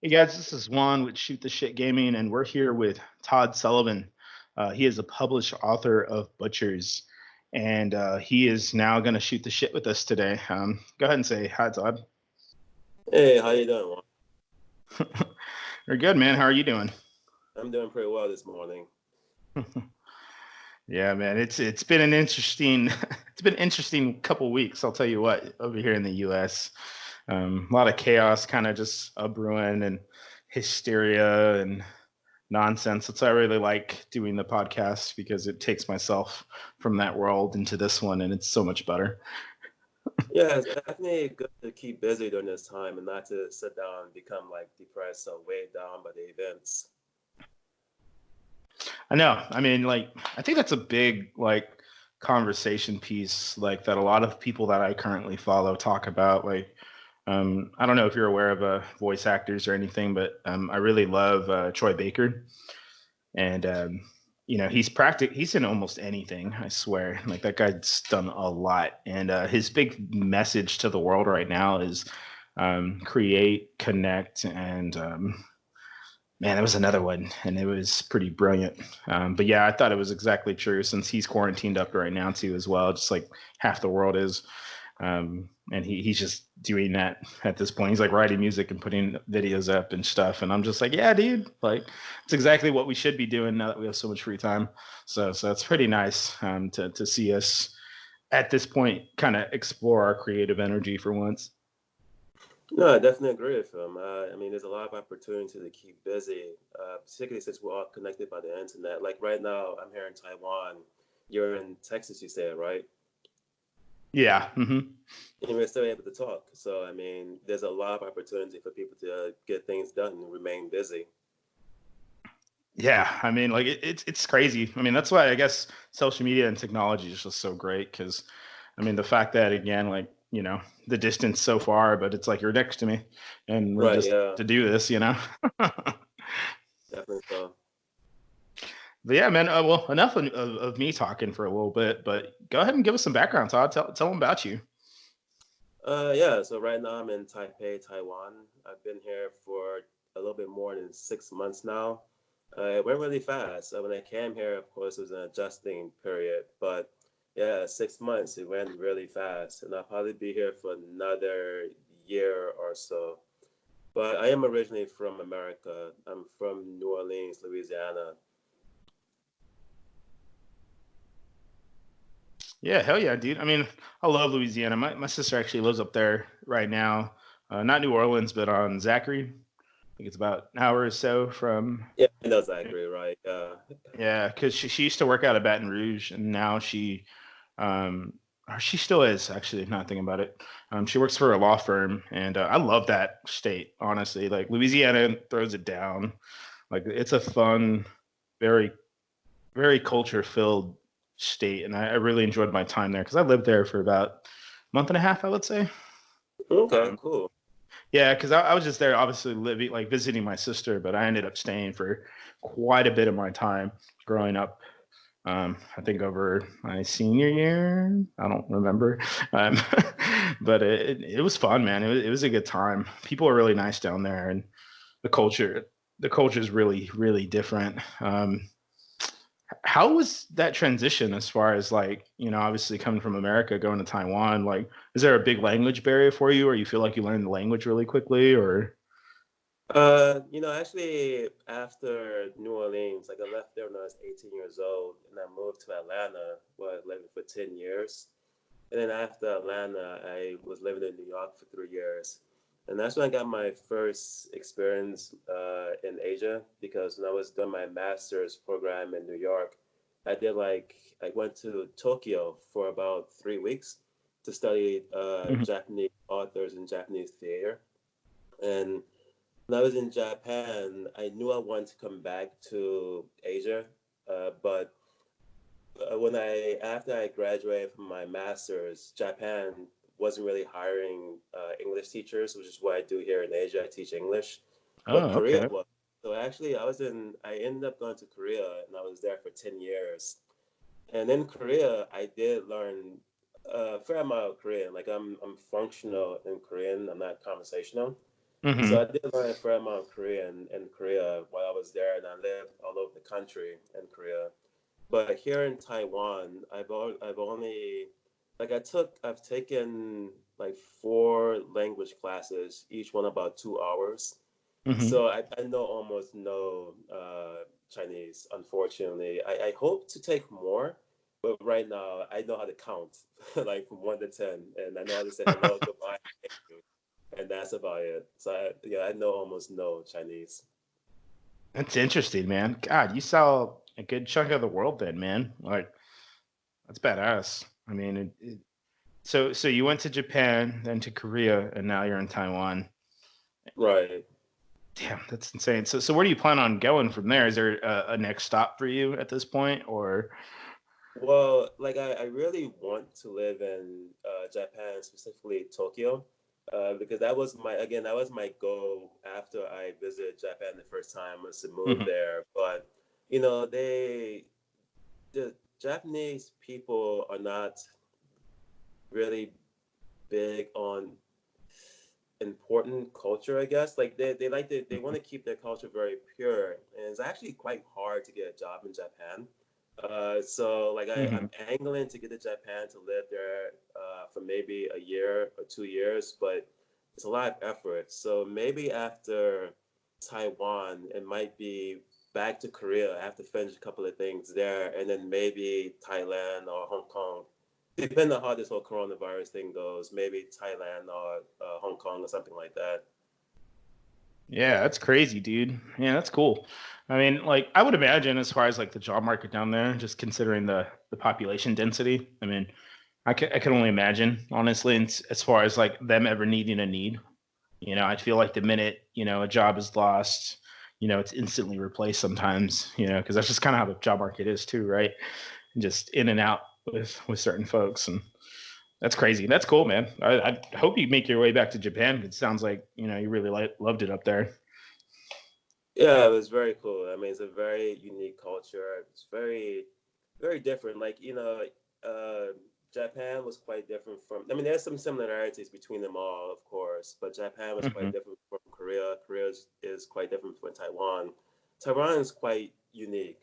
Hey guys, this is Juan with Shoot the Shit Gaming, and we're here with Todd Sullivan. He is a published author of Butchers, and he is now going to shoot the shit with us today. Go ahead and say hi, Todd. Hey, how you doing? Juan? You're good, man. How are you doing? I'm doing pretty well this morning. Yeah, man. It's been an interesting it's been an interesting couple weeks. I'll tell you what, over here in the U.S. A lot of chaos, kind of just brewing and hysteria and nonsense. That's why I really like doing the podcast because it takes myself from that world into this one, and it's so much better. Yeah, it's definitely good to keep busy during this time and not to sit down and become like depressed or weighed down by the events. I know. I mean, like, I think that's a big conversation piece, like that a lot of people that I currently follow talk about. Like, I don't know if you're aware of voice actors or anything, but I really love Troy Baker. And he's in almost anything, I swear. Like, that guy's done a lot, and his big message to the world right now is create, connect, and man, there was another one, and it was pretty brilliant. But yeah, I thought it was exactly true, since he's quarantined up right now too as well, just like half the world is. And he's just doing that at this point. He's like writing music and putting videos up and stuff. And I'm just like, yeah, dude, like it's exactly what we should be doing now that we have so much free time. So it's pretty nice to see us at this point kind of explore our creative energy for once. No, I definitely agree with him. I mean, there's a lot of opportunity to keep busy, particularly since we're all connected by the internet. Like right now, I'm here in Taiwan. You're in Texas, you said, right? Yeah. And we're still able to talk. So, I mean, there's a lot of opportunity for people to get things done and remain busy. Yeah, I mean, like it's crazy. I mean, that's why I guess social media and technology is just so great because, I mean, the fact that again, like the distance so far, but it's like you're next to me, and we're Right, just yeah, to do this. definitely so. But yeah, man. Well, enough of me talking for a little bit, but go ahead and give us some background, Todd. Tell them about you. Yeah, so right now I'm in Taipei, Taiwan. I've been here for a little bit more than 6 months now. It went really fast. When I came here, of course, it was an adjusting period, but yeah, 6 months, it went really fast. And I'll probably be here for another year or so. But I am originally from America. I'm from New Orleans, Louisiana. Yeah, hell yeah, dude. I mean, I love Louisiana. My sister actually lives up there right now. Not New Orleans, but on Zachary. I think it's about an hour or so from. Yeah, I know Zachary, right? Yeah, because she used to work out of Baton Rouge, and now um, or she still is actually. Not thinking about it. She works for a law firm, and I love that state. Honestly, like Louisiana throws it down. Like it's a fun, very very culture filled state, and I really enjoyed my time there because I lived there for about a month and a half, I would say. Okay, Um, cool. yeah, because I was just there, obviously living, like visiting my sister, but I ended up staying for quite a bit of my time growing up. I think over my senior year, I don't remember, um, but it was fun, man. It was a good time. People are really nice down there, and the culture the culture is really really different. How was that transition as far as like, obviously coming from America, going to Taiwan? Like, is there a big language barrier for you, or you feel like you learned the language really quickly, or? Actually, after New Orleans, like I left there when I was 18 years old, and I moved to Atlanta, where I lived for 10 years. And then after Atlanta, I was living in New York for 3 years. And that's when I got my first experience in Asia, because when I was doing my master's program in New York, I went to Tokyo for about 3 weeks to study Mhm. Japanese authors and Japanese theater. And when I was in Japan, I knew I wanted to come back to Asia, but when I after I graduated from my master's, Japan wasn't really hiring English teachers, which is what I do here in Asia. I teach English, but Oh, Korea okay. was. So actually, I ended up going to Korea, and I was there for 10 years. And in Korea, I did learn a fair amount of Korean. Like I'm functional in Korean. I'm not conversational. So Hmm. I did learn a fair amount of Korean in Korea while I was there, and I lived all over the country in Korea. But here in Taiwan, I've only like I've taken like four language classes, each one about 2 hours. Hmm. So I know almost no Chinese, unfortunately. I hope to take more, but right now I know how to count, like from 1 to 10, and I know how to say hello, goodbye, thank you, and that's about it. So yeah, I know almost no Chinese. That's interesting, man. God, you saw a good chunk of the world then, man. Like that's badass. I mean, so you went to Japan, then to Korea, and now you're in Taiwan. Right. Damn, that's insane. So where do you plan on going from there? Is there a next stop for you at this point, or? Well, like I really want to live in Japan, specifically Tokyo, because that was my goal after I visited Japan the first time was to move Mhm. there. But the Japanese people are not really big on important culture, I guess. Like they want to keep their culture very pure, and it's actually quite hard to get a job in Japan. So like I'm Mhm. angling to get to Japan to live there for maybe a year or 2 years, but it's a lot of effort. So maybe after Taiwan, it might be back to Korea. I have to finish a couple of things there, and then maybe Thailand or Hong Kong, depending on how this whole coronavirus thing goes, maybe Thailand or Hong Kong or something like that. Yeah, that's crazy, dude. Yeah, that's cool. I mean, like I would imagine as far as like the job market down there, just considering the population density. I mean, I can only imagine, honestly, and as far as like them ever needing a need. I feel like the minute, a job is lost, it's instantly replaced sometimes, because that's just kind of how the job market is too, right? Just in and out with certain folks. And that's crazy. That's cool, man. I hope you make your way back to Japan. It sounds like, you really loved it up there. Yeah, it was very cool. I mean, it's a very unique culture. It's very different. Like, Japan was quite different from, I mean, there's some similarities between them all, of course, but Japan was quite Hmm. different from Korea. Korea is quite different from Taiwan. Taiwan is quite unique.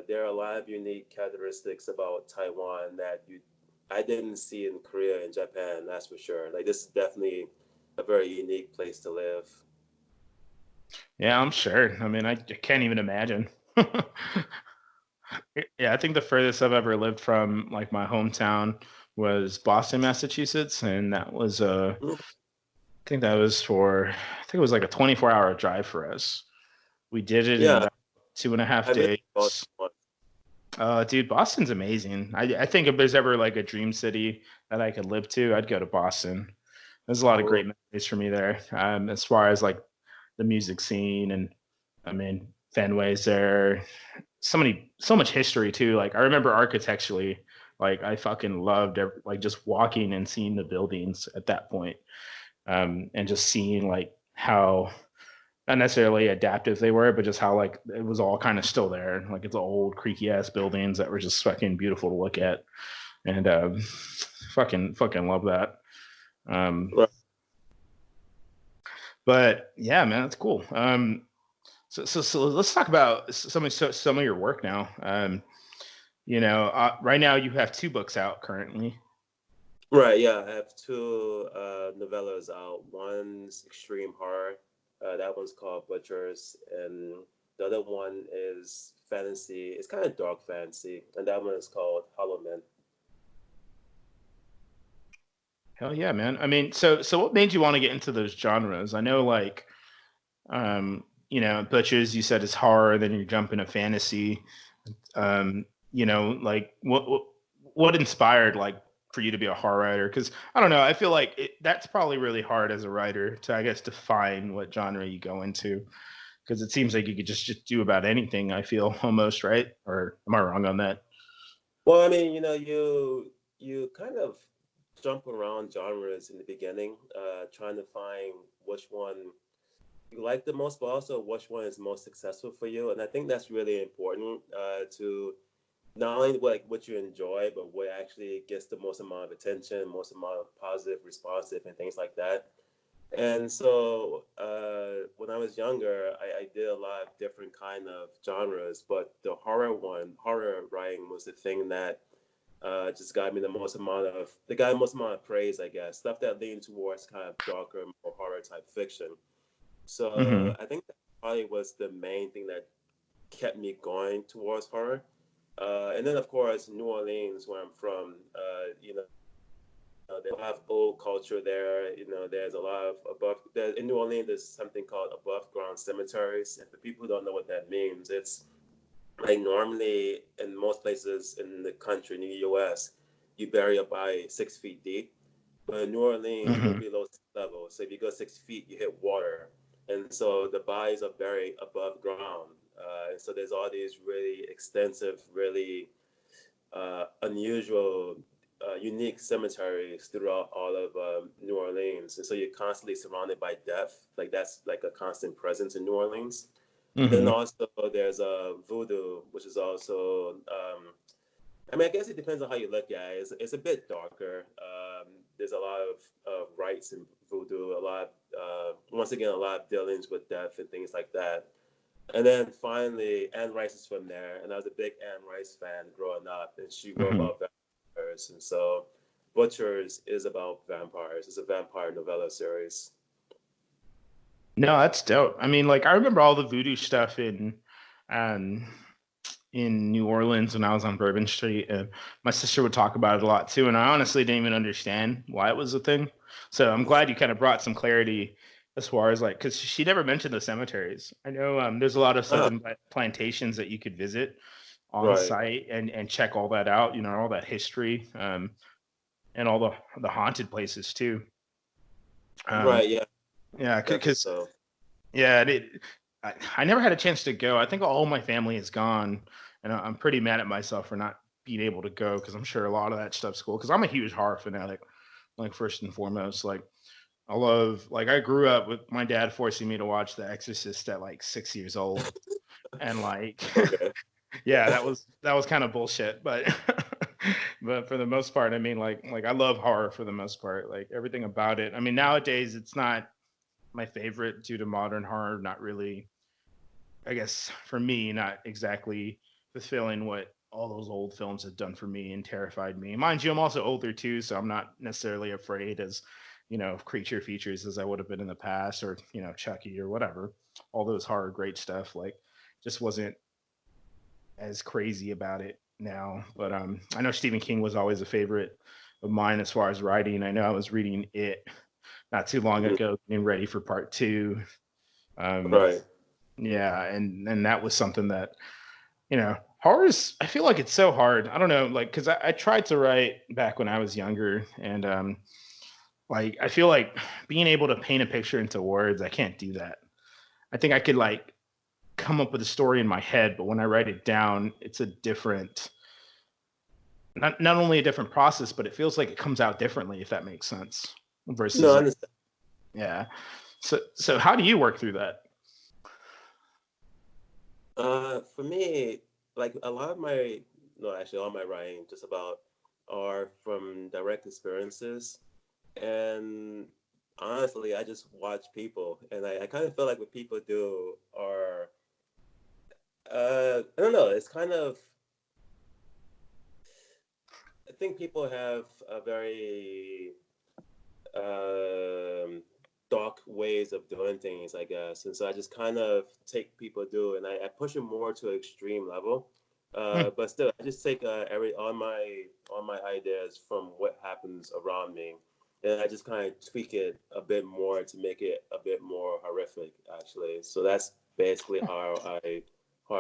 There are a lot of unique characteristics about Taiwan that I didn't see in Korea and Japan, that's for sure. Like, this is definitely a very unique place to live. Yeah, I'm sure. I mean, I can't even imagine. Yeah, I think the furthest I've ever lived from like my hometown was Boston, Massachusetts, and that was I think that was I think it was like a 24-hour drive for us. We did it in Yeah, about two and a half I've been to days. Baltimore. Dude, Boston's amazing. I think if there's ever like a dream city that I could live to, I'd go to Boston. There's a lot of Oh, great memories for me there. As far as like the music scene, and I mean Fenway's there. So much history too. Like I remember architecturally, like I fucking loved like just walking and seeing the buildings at that point, and just seeing like how not necessarily adaptive they were, but just how like it was all kind of still there. Like it's old creaky ass buildings that were just fucking beautiful to look at, and fucking love that. Um, right. but yeah, man, that's cool. So let's talk about some of your work now. Right now you have two books out currently. Right, yeah, I have two novellas out. One's extreme horror. That one's called Butchers, and the other one is fantasy. It's kind of dark fantasy, and that one is called Hollow Men. Hell yeah, man. I mean, so what made you want to get into those genres? I know like Butchers you said is horror, then you jump into fantasy. Like what inspired like for you to be a horror writer? Because I don't know, I feel like that's probably really hard as a writer to I guess define what genre you go into because it seems like you could just do about anything. I feel almost right, or am I wrong on that? Well, I mean, you kind of jump around genres in the beginning, trying to find which one you like the most, but also which one is most successful for you. And I think that's really important to not only what you enjoy, but what actually gets the most amount of attention, most amount of positive responsive, and things like that. And so when I was younger, I did a lot of different kind of genres, but horror writing was the thing that just got the most amount of praise, I guess. Stuff that leaned towards kind of darker, more horror type fiction. So Hmm. I think that probably was the main thing that kept me going towards horror. And then of course New Orleans, where I'm from, there's a lot of old culture there. There's a lot of in New Orleans. There's something called above ground cemeteries, and for people who don't know what that means, it's like normally in most places in the country, in the U.S., you bury a body 6 feet deep. But in New Orleans, you go Hmm. below sea level. So if you go 6 feet, you hit water. And so the bodies are buried above ground. And so there's all these really extensive, really unusual, unique cemeteries throughout all of New Orleans. And so you're constantly surrounded by death. Like that's like a constant presence in New Orleans. And then Hmm. also there's voodoo, which is also I mean, I guess it depends on how you look at it. It's a bit darker. There's a lot of rites in voodoo, once again, a lot of dealings with death and things like that. And then finally, Anne Rice is from there, and I was a big Anne Rice fan growing up, and she wrote Hmm. about vampires. And so Butchers is about vampires. It's a vampire novella series. No, that's dope. I mean, like I remember all the voodoo stuff um in New Orleans when I was on Bourbon Street, and my sister would talk about it a lot too. And I honestly didn't even understand why it was a thing. So I'm glad you kind of brought some clarity as far as like, because she never mentioned the cemeteries. I know there's a lot of Ah, southern plantations that you could visit on right, site and check all that out. All that history, and all the haunted places too. Um, right, yeah, yeah, definitely because so. yeah, I never had a chance to go. I think all my family is gone, and I'm pretty mad at myself for not being able to go because I'm sure a lot of that stuff's cool. Because I'm a huge horror fanatic, like first and foremost. Like I grew up with my dad forcing me to watch The Exorcist at like 6 years old, and like, Okay. yeah, that was kind of bullshit, but but for the most part, I mean, like I love horror for the most part, like everything about it. I mean, nowadays it's not my favorite due to modern horror, not really. I guess for me, not exactly fulfilling what all those old films had done for me and terrified me. Mind you, I'm also older too, so I'm not necessarily afraid as, of creature features as I would have been in the past, or Chucky or whatever. All those horror great stuff, like, just wasn't as crazy about it now. But I know Stephen King was always a favorite of mine as far as writing. I know I was reading it not too long Mhm. ago, getting ready for part two. Um, Right. yeah, and that was something that horror's. I feel like it's so hard. I don't know, like because I tried to write back when I was younger, and like I feel like being able to paint a picture into words, I can't do that. I think I could like come up with a story in my head, but when I write it down, it's a different, not only a different process, but it feels like it comes out differently, if that makes sense. No, Versus I like, understand. yeah. So how do you work through that? For me, like a lot of my, no, actually, all my writing just about are from direct experiences. And honestly, I just watch people, and I kind of feel like what people do are, I don't know, it's kind of, I think people have a very um, dark ways of doing things, I guess. And so I just kind of take people do, and I push them more to an extreme level. Hmm. But still, I just take all my ideas from what happens around me, and I just kind of tweak it a bit more to make it a bit more horrific, actually. So that's basically how I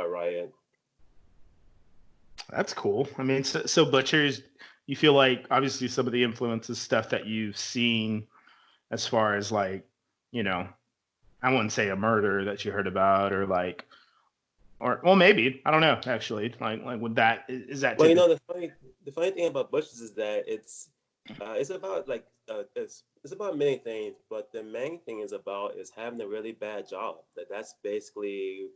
write it. That's cool. I mean, so Butchers, you feel like obviously some of the influences stuff that you've seen as far as like, you know, I wouldn't say a murder that you heard about or like, or well, maybe I don't know actually. Like with that, is that Well, typical? the funny thing about Bushes is that it's about like it's about many things, but the main thing is having a really bad job. That's basically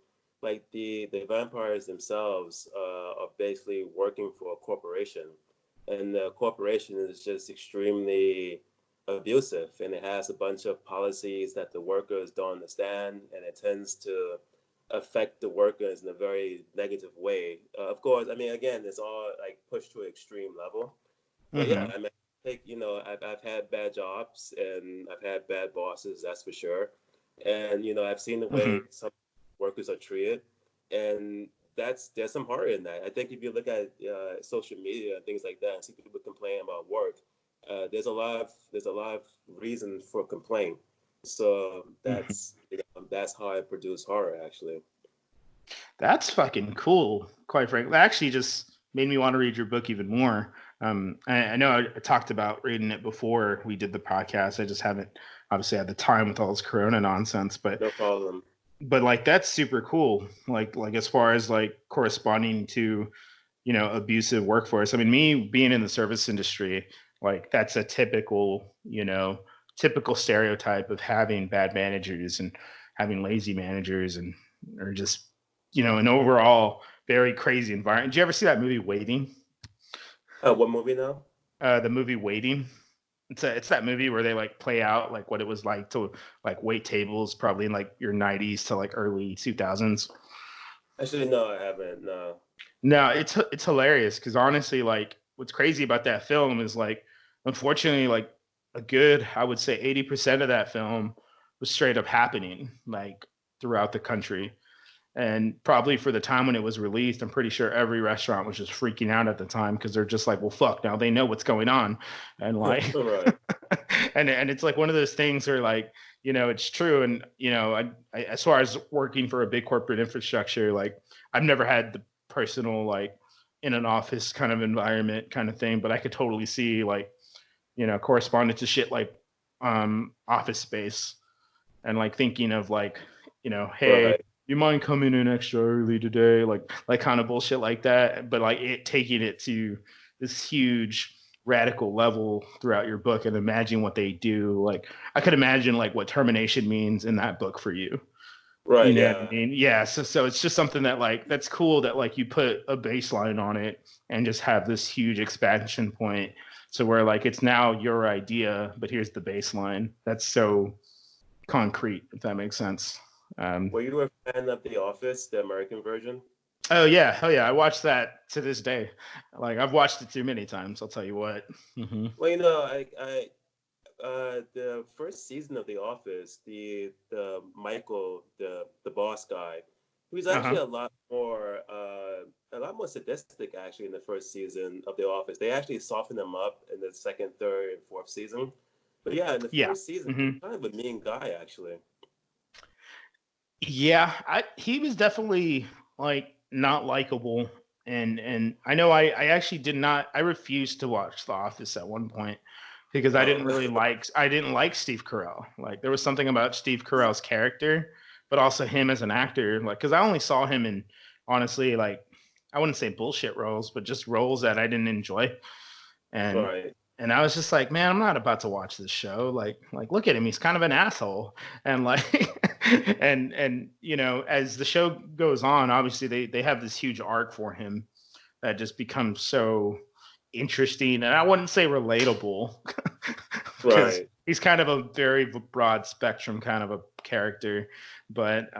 like the vampires themselves are basically working for a corporation, and the corporation is just extremely abusive, and it has a bunch of policies that the workers don't understand, and it tends to affect the workers in a very negative way. Of course, I mean, again, it's all like pushed to an extreme level. But yeah, Mm-hmm. I mean, I've had bad jobs and I've had bad bosses, that's for sure. And I've seen the way Mm-hmm. some workers are treated, and there's some horror in that. I think if you look at social media and things like that, and see people complain about work, there's a lot of reason for complaint. So Mm-hmm. that's how I produce horror, actually. That's fucking cool, quite frankly. That actually just made me want to read your book even more. I know I talked about reading it before we did the podcast. I just haven't obviously had the time with all this Corona nonsense, but No problem. like that's super cool. Like as far as like corresponding to abusive workforce. I mean, me being in the service industry, like that's a typical stereotype of having bad managers and having lazy managers and or just an overall very crazy environment. Did you ever see that movie Waiting? What movie now? The movie Waiting. It's that movie where they like play out like what it was like to like wait tables probably in like your 90s to like early 2000s. Actually, no, I haven't. No. No, it's hilarious because honestly, like what's crazy about that film is like, unfortunately, like a good, I would say 80% of that film was straight up happening like throughout the country. And probably for the time when it was released, I'm pretty sure every restaurant was just freaking out at the time because they're just like, well, fuck, now they know what's going on. And like, Right. and it's like one of those things where like, it's true. And, as far as working for a big corporate infrastructure, like I've never had the personal, like in an office kind of environment kind of thing, but I could totally see like, corresponding to shit like office space and like thinking of like, hey, Right. you mind coming in extra early today? Like kind of bullshit like that. But like it taking it to this huge radical level throughout your book and imagine what they do. Like I could imagine like what termination means in that book for you. You Right. know what I Yeah. mean? Yeah. So it's just something that like that's cool that like you put a baseline on it and just have this huge expansion point. So where like it's now your idea, but here's the baseline. That's so concrete, if that makes sense. Um, Were you a fan of The Office, the American version? oh yeah, hell yeah, I watched that to this day. Like I've watched it too many times. I'll tell you what. Hmm. Well, the first season of The Office, the Michael, the boss guy, he was Uh actually huh. a lot more sadistic actually in the first season of The Office. They actually softened him up in the second, third, and fourth season. But yeah, in the Yeah. first season, he Hmm. was kind of a mean guy actually. Yeah. He was definitely like not likable, and I know I actually did not. I refused to watch The Office at one point because Oh, I didn't like Steve Carell. Like there was something about Steve Carell's character, but also him as an actor. Like because I only saw him in honestly like I wouldn't say bullshit roles, but just roles that I didn't enjoy. And right, and I was just like, man, I'm not about to watch this show. Like look at him, he's kind of an asshole. And like and as the show goes on, obviously they have this huge arc for him that just becomes so interesting and I wouldn't say relatable because right. he's kind of a very broad spectrum kind of a character, but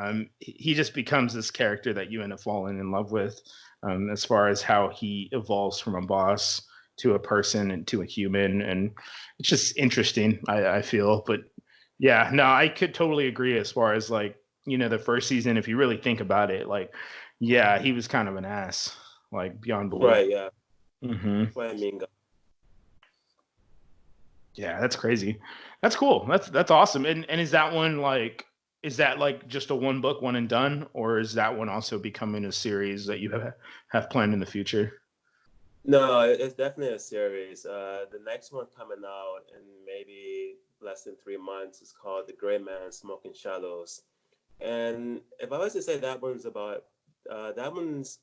he just becomes this character that you end up falling in love with, as far as how he evolves from a boss to a person and to a human, and it's just interesting. I feel, but yeah, no, I could totally agree as far as like the first season. If you really think about it, like yeah, he was kind of an ass, like beyond belief. Right, yeah. Hmm. Quite a mean guy. Yeah, that's crazy. That's cool. That's awesome. And is that like just a one book one and done, or is that one also becoming a series that you have planned in the future? No, it's definitely a series. The next one coming out in maybe less than 3 months is called The Gray Man Smoking Shadows. And if I was to say that one's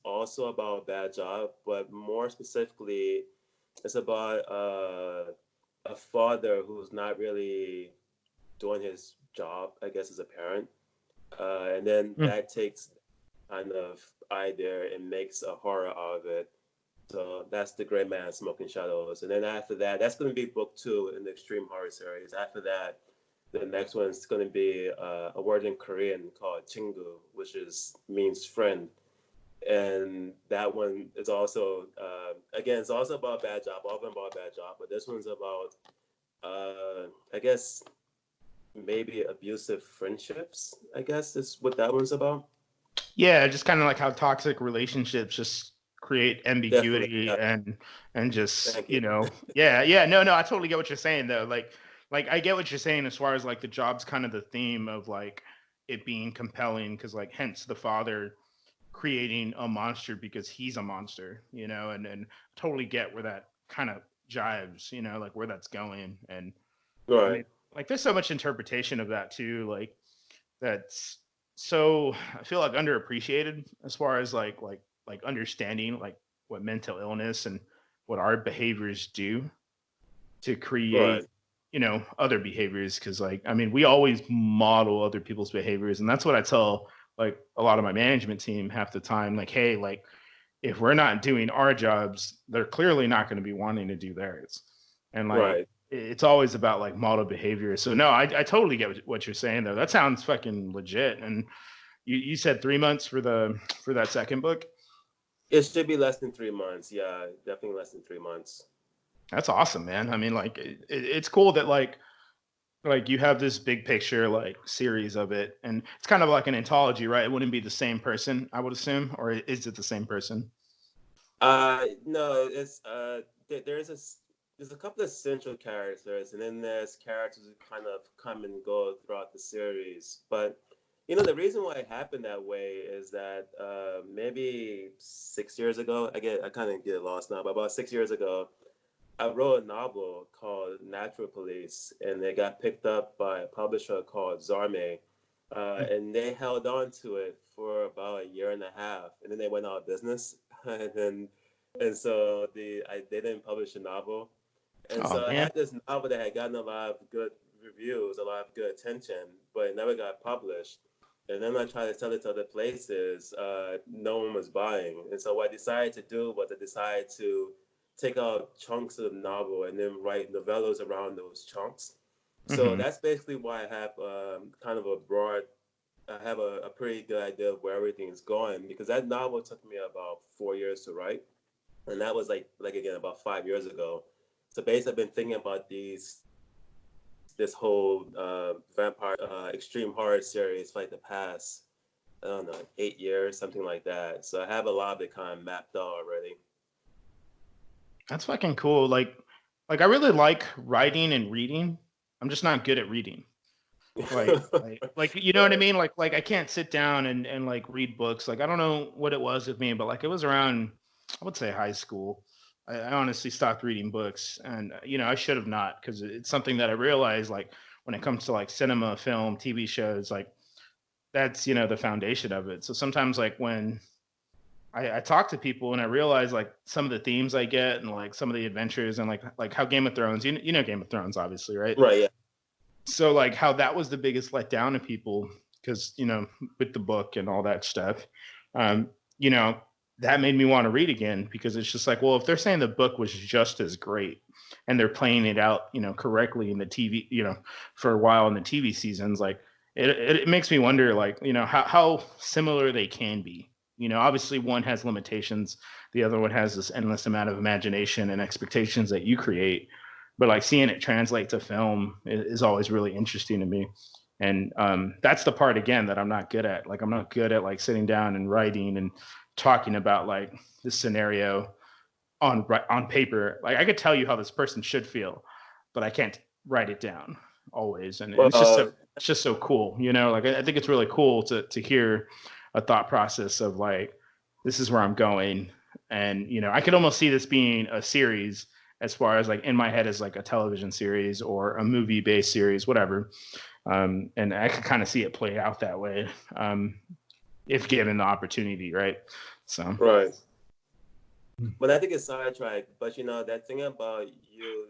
also about a bad job, but more specifically, it's about a father who's not really doing his job, I guess, as a parent. And then Mm. that takes kind of idea and makes a horror out of it. So that's The Gray Man Smoking Shadows. And then after that, that's going to be book 2 in the Extreme Horror series. After that, the next one is going to be a word in Korean called 친구, which means friend. And that one is also, again, it's also about bad job, all of them about bad job, but this one's about, I guess, maybe abusive friendships, I guess is what that one's about. Yeah, just kind of like how toxic relationships just create Definitely. ambiguity Yeah. and just, Thank you. yeah, no, I totally get what you're saying though. Like I get what you're saying as far as like the job's kind of the theme of like it being compelling because like hence the father creating a monster because he's a monster, and totally get where that kind of jives, like where that's going. And I Right. mean, like there's so much interpretation of that too, like that's so I feel like underappreciated as far as like understanding like what mental illness and what our behaviors do to create Right. other behaviors because like I mean we always model other people's behaviors and that's what I tell like a lot of my management team half the time like hey like if we're not doing our jobs they're clearly not going to be wanting to do theirs and like Right. it's always about like model behavior so no I totally get what you're saying though that sounds fucking legit and you said 3 months for that second book. It should be less than 3 months. Yeah, definitely less than 3 months. That's awesome man I mean like it's cool that like you have this big picture like series of it and it's kind of like an anthology right it wouldn't be the same person I would assume or is it the same person? No, it's there's a couple of central characters, and then there's characters who kind of come and go throughout the series. But the reason why it happened that way is that maybe 6 years ago, I kind of get lost now, but about 6 years ago, I wrote a novel called Natural Police, and it got picked up by a publisher called Zarme, and they held on to it for about a year and a half, and then they went out of business, and so they didn't publish a novel, and Oh so I man. had this novel that had gotten a lot of good reviews, a lot of good attention, but it never got published. And then I tried to sell it to other places. No one was buying, and so what I decided to do was I decided to take out chunks of the novel and then write novellas around those chunks. So Hmm. that's basically why I have kind of I have a pretty good idea of where everything is going because that novel took me about 4 years to write, and that was like again about 5 years ago. So basically, I've been thinking about this whole vampire extreme horror series for like the past I don't know 8 years, something like that. So I have a lot of it kind of mapped out already. That's fucking cool like I really like writing and reading I'm just not good at reading like you know what I Right. mean like I can't sit down and like read books like I don't know what it was with me but like it was around I would say high school I honestly stopped reading books and I should have not because it's something that I realized like when it comes to like cinema film TV shows like that's the foundation of it so sometimes like when I talk to people and I realize like some of the themes I get and like some of the adventures and like how Game of Thrones you know Game of Thrones obviously right Right. Yeah. so like how that was the biggest letdown to people because with the book and all that stuff um you know that made me want to read again because it's just like well if they're saying the book was just as great and they're playing it out correctly in the TV for a while in the TV seasons like it makes me wonder like how similar they can be obviously one has limitations the other one has this endless amount of imagination and expectations that you create but like seeing it translate to film is always really interesting to me and that's the part again that I'm not good at like I'm not good at like sitting down and writing and talking about like this scenario on paper like I could tell you how this person should feel but I can't write it down always and Well, it's just so cool like I think it's really cool to hear a thought process of like this is where I'm going and I could almost see this being a series as far as like in my head as like a television series or a movie based series whatever and I could kind of see it play out that way if given the opportunity right so right. But I think it's sidetracked. But that thing about you,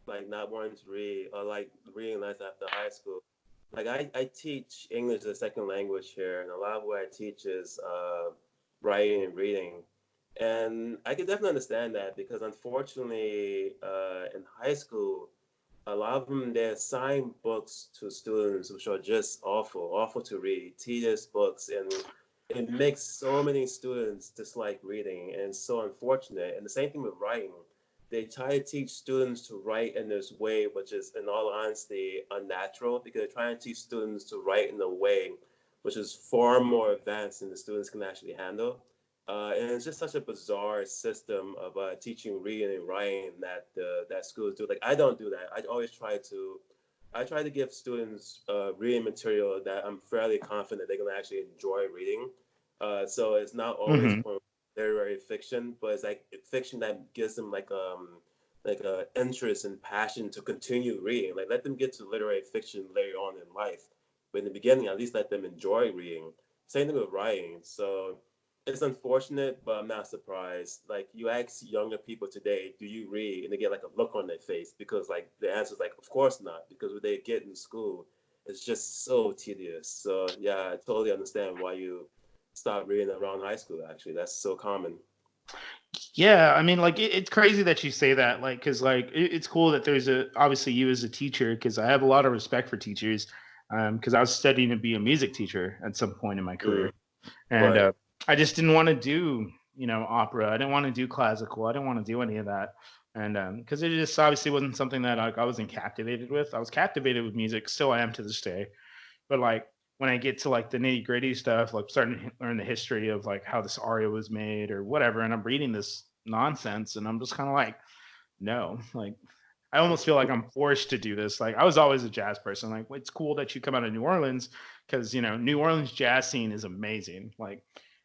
like not wanting to read or like reading less after high school. Like I teach English as a second language here, and a lot of what I teach is writing and reading. And I can definitely understand that because unfortunately, in high school, a lot of them they assign books to students which are just awful, awful to read, tedious books, and it makes so many students dislike reading, and it's so unfortunate. And the same thing with writing. They try to teach students to write in this way, which is, in all honesty, unnatural because they're trying to teach students to write in a way which is far more advanced than the students can actually handle. And it's just such a bizarre system of teaching reading and writing that that schools do. Like I don't do that. I try to give students reading material that I'm fairly confident they're gonna actually enjoy reading. So it's not always Hmm. quote literary fiction, but it's like fiction that gives them like a interest and passion to continue reading. Like let them get to literary fiction later on in life, but in the beginning, at least let them enjoy reading. Same thing with writing. So it's unfortunate, but I'm not surprised. Like you ask younger people today, do you read? And they get like a look on their face because like the answer is like, of course not, because what they get in school is just so tedious. So yeah, I totally understand why you stop reading around high school. Actually, that's so common. Yeah, I mean, like it's crazy that you say that, like, because like it's cool that there's a obviously you as a teacher, because I have a lot of respect for teachers, because I was studying to be a music teacher at some point in my Mm, career, and right, I just didn't want to do opera. I didn't want to do classical. I didn't want to do any of that, and because it just obviously wasn't something that I wasn't captivated with. I was captivated with music, still I am to this day, but like when I get to like the nitty gritty stuff, like starting to learn the history of like how this aria was made or whatever, and I'm reading this nonsense, and I'm just kind of like, no, like I almost feel like I'm forced to do this. Like I was always a jazz person. Like it's cool that you come out of New Orleans because New Orleans jazz scene is amazing. Like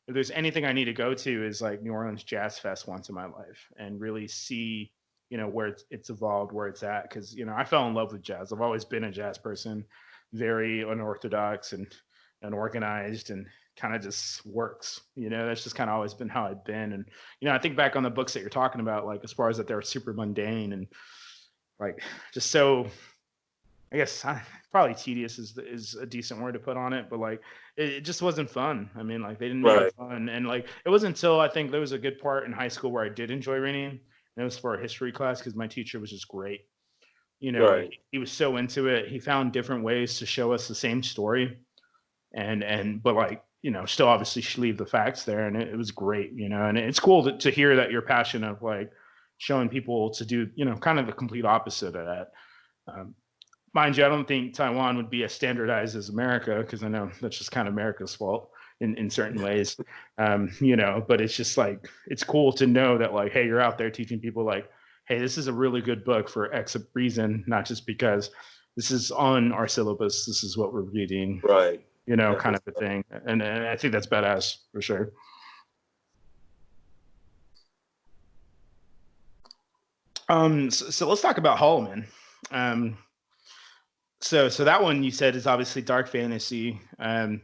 if there's anything I need to go to is like New Orleans Jazz Fest once in my life and really see where it's evolved, where it's at. Because I fell in love with jazz. I've always been a jazz person, very unorthodox and unorganized and kind of just works. That's just kind of always been how I've been. And I think back on the books that you're talking about, like as far as that they're super mundane and like just so I guess probably tedious is a decent word to put on it, but like it just wasn't fun. I mean, like they didn't make it right. fun, and like it wasn't until I think there was a good part in high school where I did enjoy reading, and it was for a history class because my teacher was just great. Like Right. he was so into it. He found different ways to show us the same story, and but like still obviously leave the facts there, and it was great. And it's cool to hear that you're passionate of like showing people to do kind of the complete opposite of that. Um, Mind you, I don't think Taiwan would be as standardized as America because I know that's just kind of America's fault in certain ways. But it's just like it's cool to know that like, hey, you're out there teaching people like, hey, this is a really good book for X reason, not just because this is on our syllabus. This is what we're reading, Right. kind Definitely. of a thing. And I think that's badass for sure. So let's talk about Holloman. Um, so that one you said is obviously dark fantasy. I'm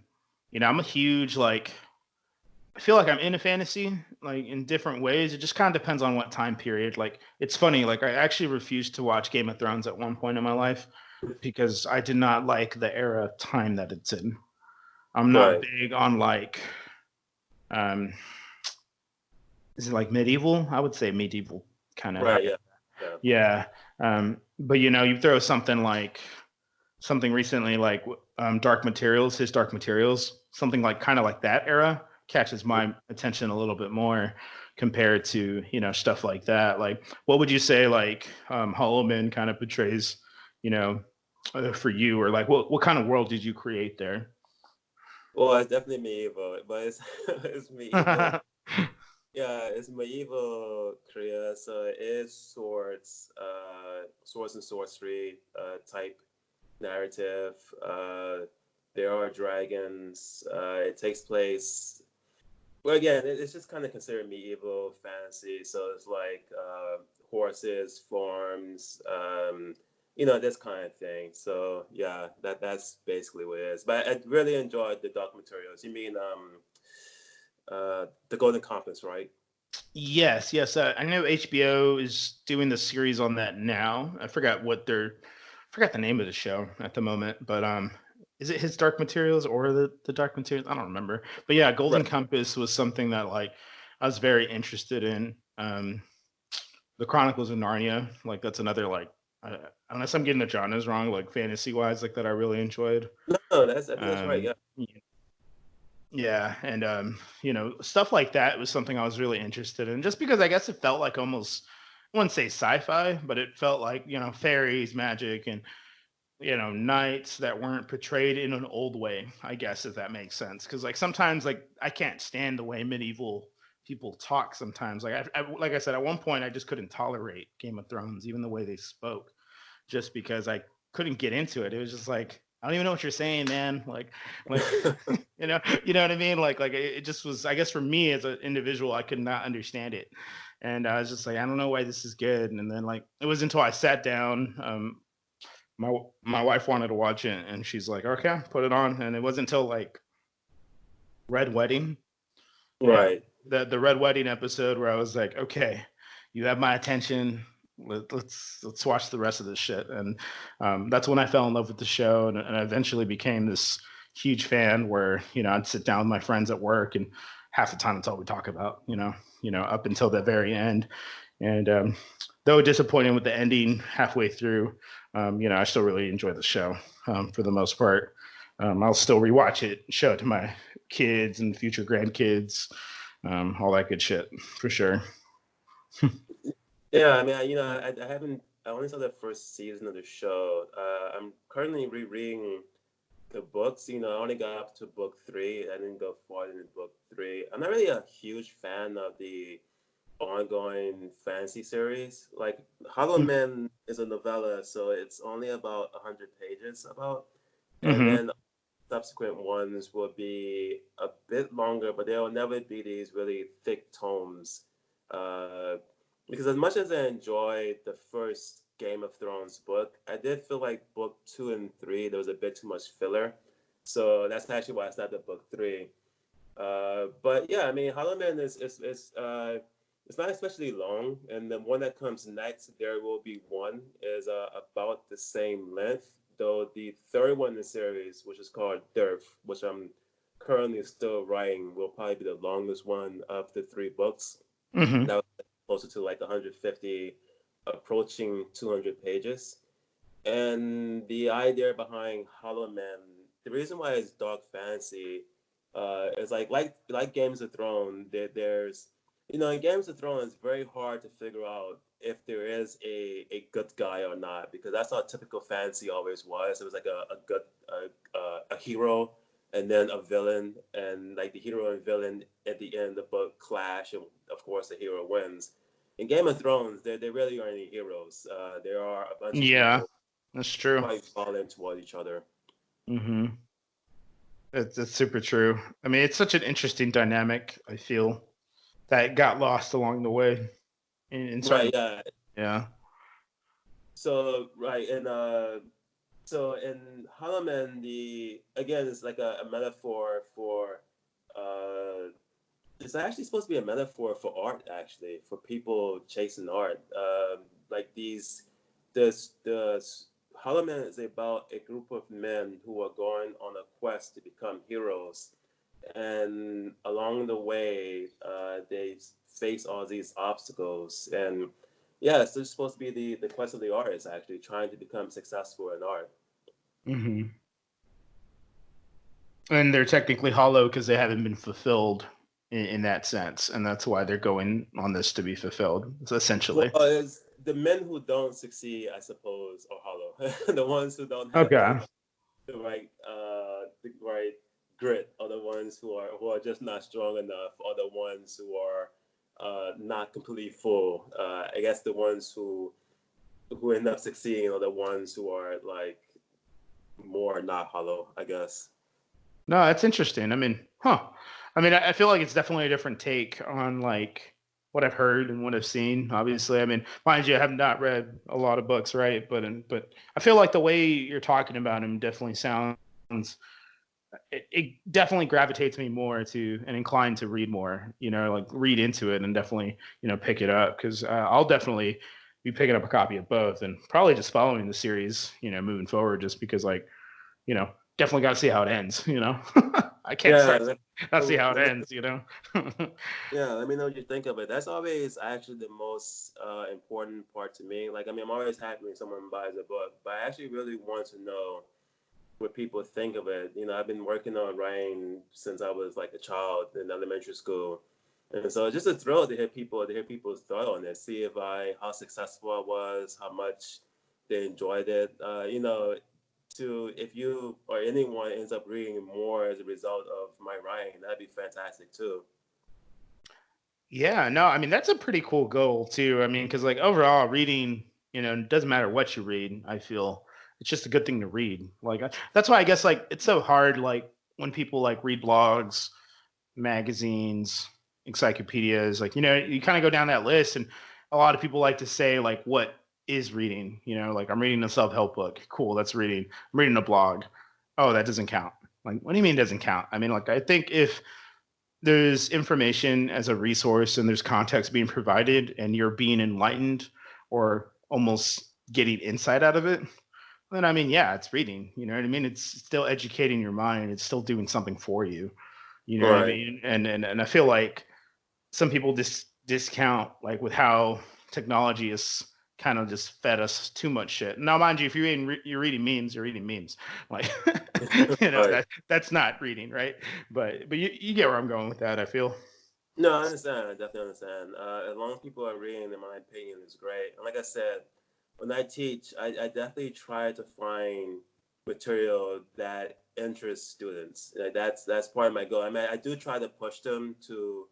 a huge like I feel like I'm into fantasy like in different ways. It just kind of depends on what time period. Like it's funny, like I actually refused to watch Game of Thrones at one point in my life because I did not like the era of time that it's in. I'm not Right. big on like um is it like medieval? I would say medieval kind of. Right. Yeah. Yeah. Yeah. But you throw something like something recently like Dark Materials, his Dark Materials, something like kind of like that era catches my attention a little bit more compared to stuff like that. Like, what would you say like Hollow Man kind of portrays, you know, for you, or like what kind of world did you create there? Well, it's definitely medieval, but it's it's medieval. Yeah, it's medieval Korea, so it is swords and sorcery type narrative. There are dragons. It takes place. Well, again, it's just kind of considered medieval fantasy. So it's like horses, farms, this kind of thing. So yeah, that's basically what it is. But I really enjoyed the documentarials. You mean the Golden Compass, right? Yes, yes. I know HBO is doing the series on that now. I forgot the name of the show at the moment, but is it his Dark Materials or the Dark Materials? I don't remember. But yeah, Right. Golden Compass was something that like I was very interested in the Chronicles of Narnia. Like that's another like unless I'm getting the genres wrong, like fantasy wise, like that I really enjoyed. No, I think that's right. Um, Yeah. yeah, and stuff like that was something I was really interested in, just because I guess it felt like almost I wouldn't say sci-fi, but it felt like fairies, magic, and knights that weren't portrayed in an old way, I guess, if that makes sense. Because like sometimes like I can't stand the way medieval people talk sometimes. Like like I said, at one point I just couldn't tolerate Game of Thrones, even the way they spoke, just because I couldn't get into it. It was just like I don't even know what you're saying, man. Like you know what I mean? Like it just was. I guess for me as an individual, I could not understand it, and I was just like, I don't know why this is good. And then like it was until I sat down. My wife wanted to watch it, and she's like, "Okay, put it on." And it wasn't until like Red Wedding, yeah, Right. the Red Wedding episode where I was like, "Okay, you have my attention. Let's watch the rest of this shit." And that's when I fell in love with the show, and I eventually became this huge fan. Where I'd sit down with my friends at work, and half the time it's all we talk about. Up until the very end, and though disappointing with the ending halfway through, I still really enjoy the show for the most part. I'll still rewatch it, show it to my kids and future grandkids, all that good shit for sure. Yeah, I mean, I haven't. I only saw the first season of the show. I'm currently rereading the books. I only got up to book three. I didn't go farther than book three. I'm not really a huge fan of the ongoing fantasy series. Like Hollow Man is a novella, so it's only about 100 pages about, and Mm-hmm. then subsequent ones will be a bit longer, but they'll never be these really thick tomes. Uh, because as much as I enjoyed the first Game of Thrones book, I did feel like book two and three there was a bit too much filler. So that's actually why I started book three. But yeah, I mean, Hollow Man is it's not especially long, and the one that comes next, There Will Be One, is about the same length. Though the third one in the series, which is called Dearth, which I'm currently still writing, will probably be the longest one of the three books. Mm-hmm. That was closer to like 150, approaching 200 pages. And the idea behind Hollow Man, the reason why it's dark fantasy, is like Games of Thrones. There's in Games of Thrones, it's very hard to figure out if there is a good guy or not, because that's how typical fantasy always was. It was like a good a hero and then a villain, and like the hero and villain at the end of the book clash, and of course the hero wins. In Game of Thrones, there really aren't any heroes. There are a bunch of Yeah, people that's true. quite violent toward each other. Mm-hmm. It's super true. I mean, it's such an interesting dynamic. I feel that got lost along the way in Right, certain. yeah. Yeah. So right, and so in Hollow Man, the again it's like a metaphor for uh it's actually supposed to be a metaphor for art, actually, for people chasing art. Like the Hollow Man is about a group of men who are going on a quest to become heroes, and along the way, they face all these obstacles. And yeah, so it's supposed to be the quest of the artist, actually trying to become successful in art. Mm-hmm. And they're technically hollow because they haven't been fulfilled in that sense, and that's why they're going on this to be fulfilled. Well, Essentially. it's the men who don't succeed, I suppose, are hollow. The ones who don't have Okay. the right grit are the ones who are just not strong enough, are the ones who are not completely full. I guess the ones who end up succeeding are the ones who are like more not hollow, I guess. No, that's interesting. I mean, huh? I mean, I feel like it's definitely a different take on like what I've heard and what I've seen. Obviously, I mean, mind you, I have not read a lot of books, right? But I feel like the way you're talking about him definitely sounds. It definitely gravitates me more to and inclined to read more. Like read into it and definitely pick it up because I'll definitely be picking up a copy of both and probably just following the series. Moving forward, just because like definitely got to see how it ends. I can't Yeah, start not see how it ends, you know? yeah. Let me know what you think of it. That's always actually the most important part to me. Like, I mean, I'm always happy when someone buys a book, but I actually really want to know what people think of it. You know, I've been working on writing since I was like a child in elementary school, and so it's just a thrill to hear people's thought on it, see if I how successful I was, how much they enjoyed it. To if you or anyone ends up reading more as a result of my writing, that'd be fantastic too. Yeah, no, I mean that's a pretty cool goal too. I mean, because like overall, reading, it doesn't matter what you read. I feel it's just a good thing to read. Like that's why I guess like it's so hard. Like when people like read blogs, magazines, encyclopedias, like you kind of go down that list, and a lot of people like to say like, what is reading? Like I'm reading a self help book. Cool, that's reading. I'm reading a blog. Oh, that doesn't count. Like, what do you mean doesn't count? I mean, like I think if there's information as a resource and there's context being provided and you're being enlightened or almost getting insight out of it, then I mean, yeah, it's reading. You know what I mean? It's still educating your mind. It's still doing something for you. You know what I Right. mean? And I feel like some people discount like with how technology is kind of just fed us too much shit. Now, mind you, if you're reading memes, you're reading memes. Like, Right. that's not reading, right? But you get where I'm going with that. I feel. No, I understand. I definitely understand. As long as people are reading, in my opinion, is great. And like I said, when I teach, I definitely try to find material that interests students. Like that's part of my goal. I mean, I do try to push them to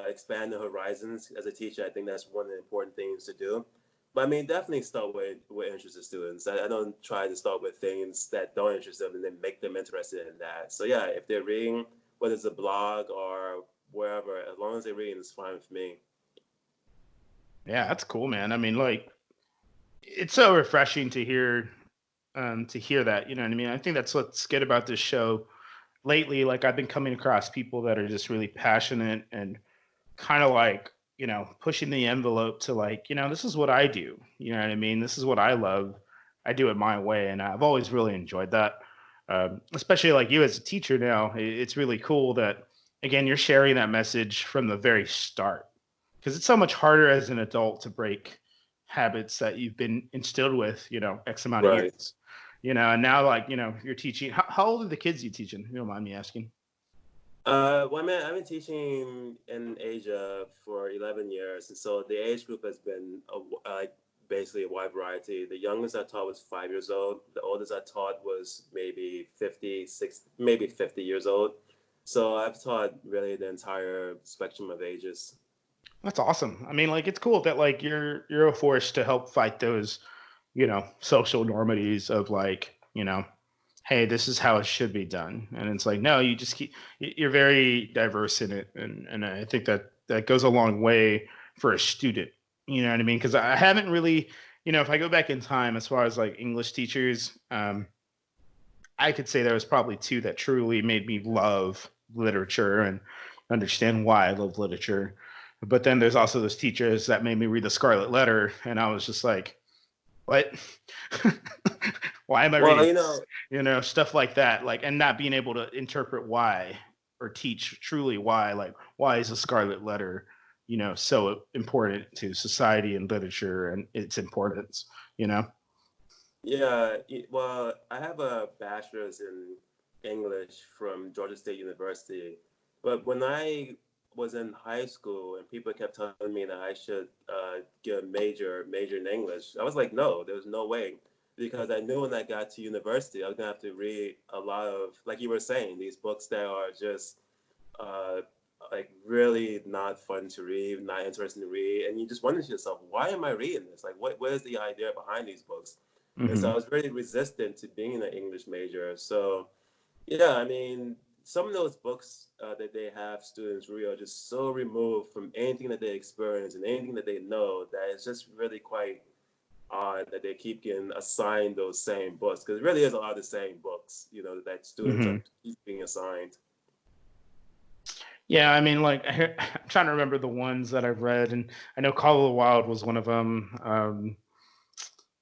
expand their horizons. As a teacher, I think that's one of the important things to do. But I mean, definitely start with what interests the students. I don't try to start with things that don't interest them and then make them interested in that. So yeah, if they're reading, whether it's a blog or wherever, as long as they're reading, it's fine with me. Yeah, that's cool, man. I mean, like, it's so refreshing to hear that. You know what I mean? I think that's what's good about this show lately. Like, I've been coming across people that are just really passionate and kind of like pushing the envelope to like this is what I do. You know what I mean? This is what I love. I do it my way, and I've always really enjoyed that. Especially like you as a teacher now, it's really cool that again you're sharing that message from the very start because it's so much harder as an adult to break habits that you've been instilled with x amount of Right. years. And now like you're teaching. How old are the kids you teaching? If you don't mind me asking. Well, man, I've been teaching in Asia for 11 years, and so the age group has been like basically a wide variety. The youngest I taught was 5 years old. The oldest I taught was maybe 56, maybe 50 years old. So I've taught really the entire spectrum of ages. That's awesome. I mean, like it's cool that like you're a force to help fight those, social normities of like, hey, this is how it should be done. And it's like, no, you just you're very diverse in it. And I think that that goes a long way for a student. You know what I mean? Because I haven't really, if I go back in time as far as like English teachers, I could say there was probably two that truly made me love literature and understand why I love literature. But then there's also those teachers that made me read the Scarlet Letter, and I was just like, "What? Why am I Well, reading you this?" know, Stuff like that, like, and not being able to interpret why or teach truly why, like, why is the Scarlet Letter, so important to society and literature and its importance, you know? yeah, well, I have a bachelor's in English from Georgia State University, but when I was in high school and people kept telling me that I should get a major in English, I was like, no, there was no way, because I knew when I got to university, I was gonna have to read a lot of, like you were saying, these books that are just uh, like really not fun to read, not interesting to read, and you just wonder to yourself, why am I reading this? Like, what is the idea behind these books? And so I Hmm. was really resistant to being an English major. So yeah, I mean, some of those books that they have students read are just so removed from anything that they experience and anything that they know that it's just really quite odd that they keep getting assigned those same books, because it really is a lot of the same books, that students are Hmm. keep being assigned. Yeah, I mean, like I'm trying to remember the ones that I've read, and I know Call of the Wild was one of them.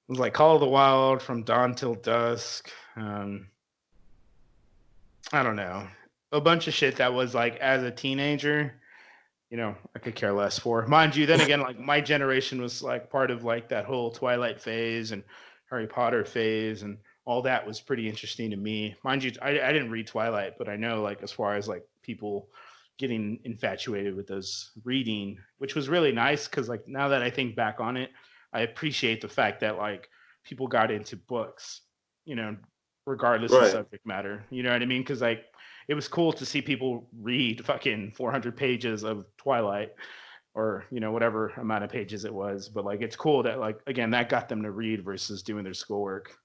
It was like Call of the Wild, From Dawn Till Dusk. I don't know. a bunch of shit that was like as a teenager, I could care less for. Mind you, then again, like my generation was like part of like that whole Twilight phase and Harry Potter phase, and all that was pretty interesting to me. Mind you, I didn't read Twilight, but I know like as far as like people getting infatuated with those reading, which was really nice because like now that I think back on it, I appreciate the fact that like people got into books, you know, regardless of Right. subject matter. You know what I mean? Because like it was cool to see people read fucking 400 pages of Twilight or whatever amount of pages it was, but like it's cool that like again that got them to read versus doing their schoolwork.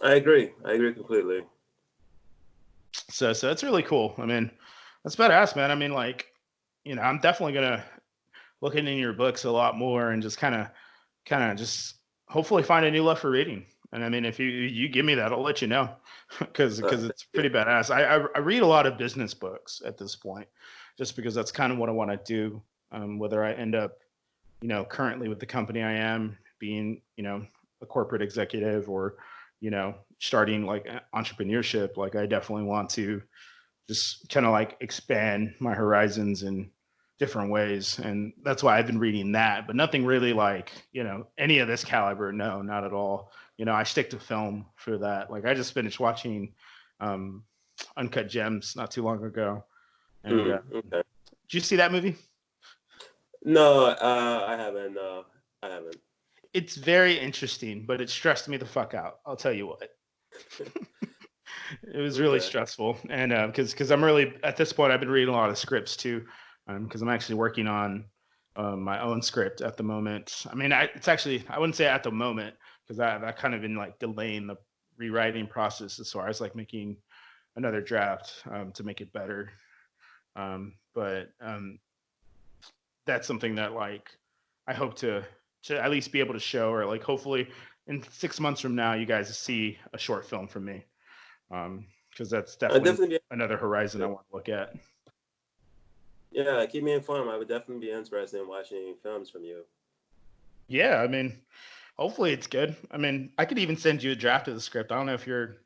I agree. I agree completely. So that's really cool. I mean, that's badass, man. I mean, like, I'm definitely gonna look into your books a lot more and just kind of just hopefully find a new love for reading. And I mean, if you give me that, I'll let you know because Thank it's you. pretty badass. I read a lot of business books at this point, just because that's kind of what I want to do. Whether I end up, currently with the company I am, being, a corporate executive or, starting like entrepreneurship, like I definitely want to just kind of like expand my horizons in different ways. And that's why I've been reading that, but nothing really like, any of this caliber. No, not at all. I stick to film for that. Like I just finished watching um, Uncut Gems not too long ago. And Okay. did you see that movie? No, I haven't. I haven't. It's very interesting, but it stressed me the fuck out. I'll tell you what. It was really Okay. stressful, and because I'm really at this point, I've been reading a lot of scripts too, because I'm actually working on my own script at the moment. I mean, it's actually I wouldn't say at the moment because I kind of been like delaying the rewriting process as far as like making another draft to make it better. But that's something that like I hope to at least be able to show, or like hopefully in 6 months from now, you guys see a short film from me, because that's I'll definitely definitely another horizon be. I want to look at. Yeah, keep me informed. I would definitely be interested in watching films from you. Yeah, I mean, hopefully it's good. I mean, I could even send you a draft of the script. I don't know if you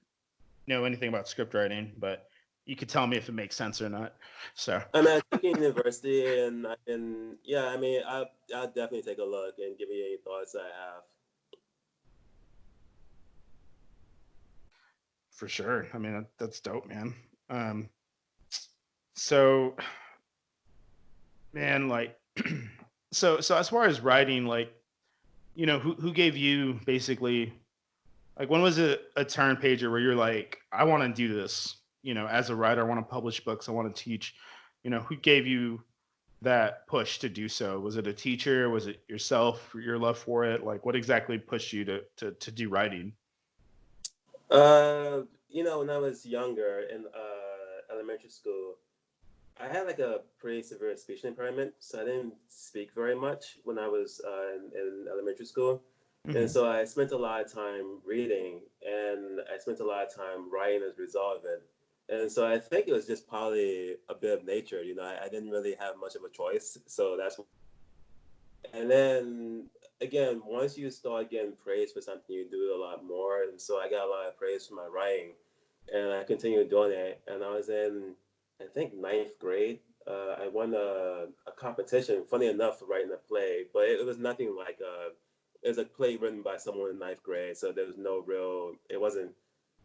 know anything about script writing, but you could tell me if it makes sense or not. So I mean, I took it in university, and yeah, I mean, I'll definitely take a look and give you any thoughts I have. for sure. I mean, that's dope, man. Um, so man, like, so as far as writing, like, who gave you basically like when was it a turn pager where you're like, I want to do this, as a writer, I want to publish books, I want to teach, who gave you that push to do so? Was it a teacher? Was it yourself, your love for it? Like what exactly pushed you to do writing? When I was younger in elementary school, I had like a pretty severe speech impairment, so I didn't speak very much when I was in elementary school. And Hmm. so I spent a lot of time reading and I spent a lot of time writing as a result of it. And so I think it was just probably a bit of nature. I didn't really have much of a choice. So that's, and then again, once you start getting praise for something, you do it a lot more. And so I got a lot of praise for my writing and I continued doing it. And I was in, I think, ninth grade. I won a competition, funny enough, for writing a play, but it was nothing like it was a play written by someone in ninth grade, so there was no real, it wasn't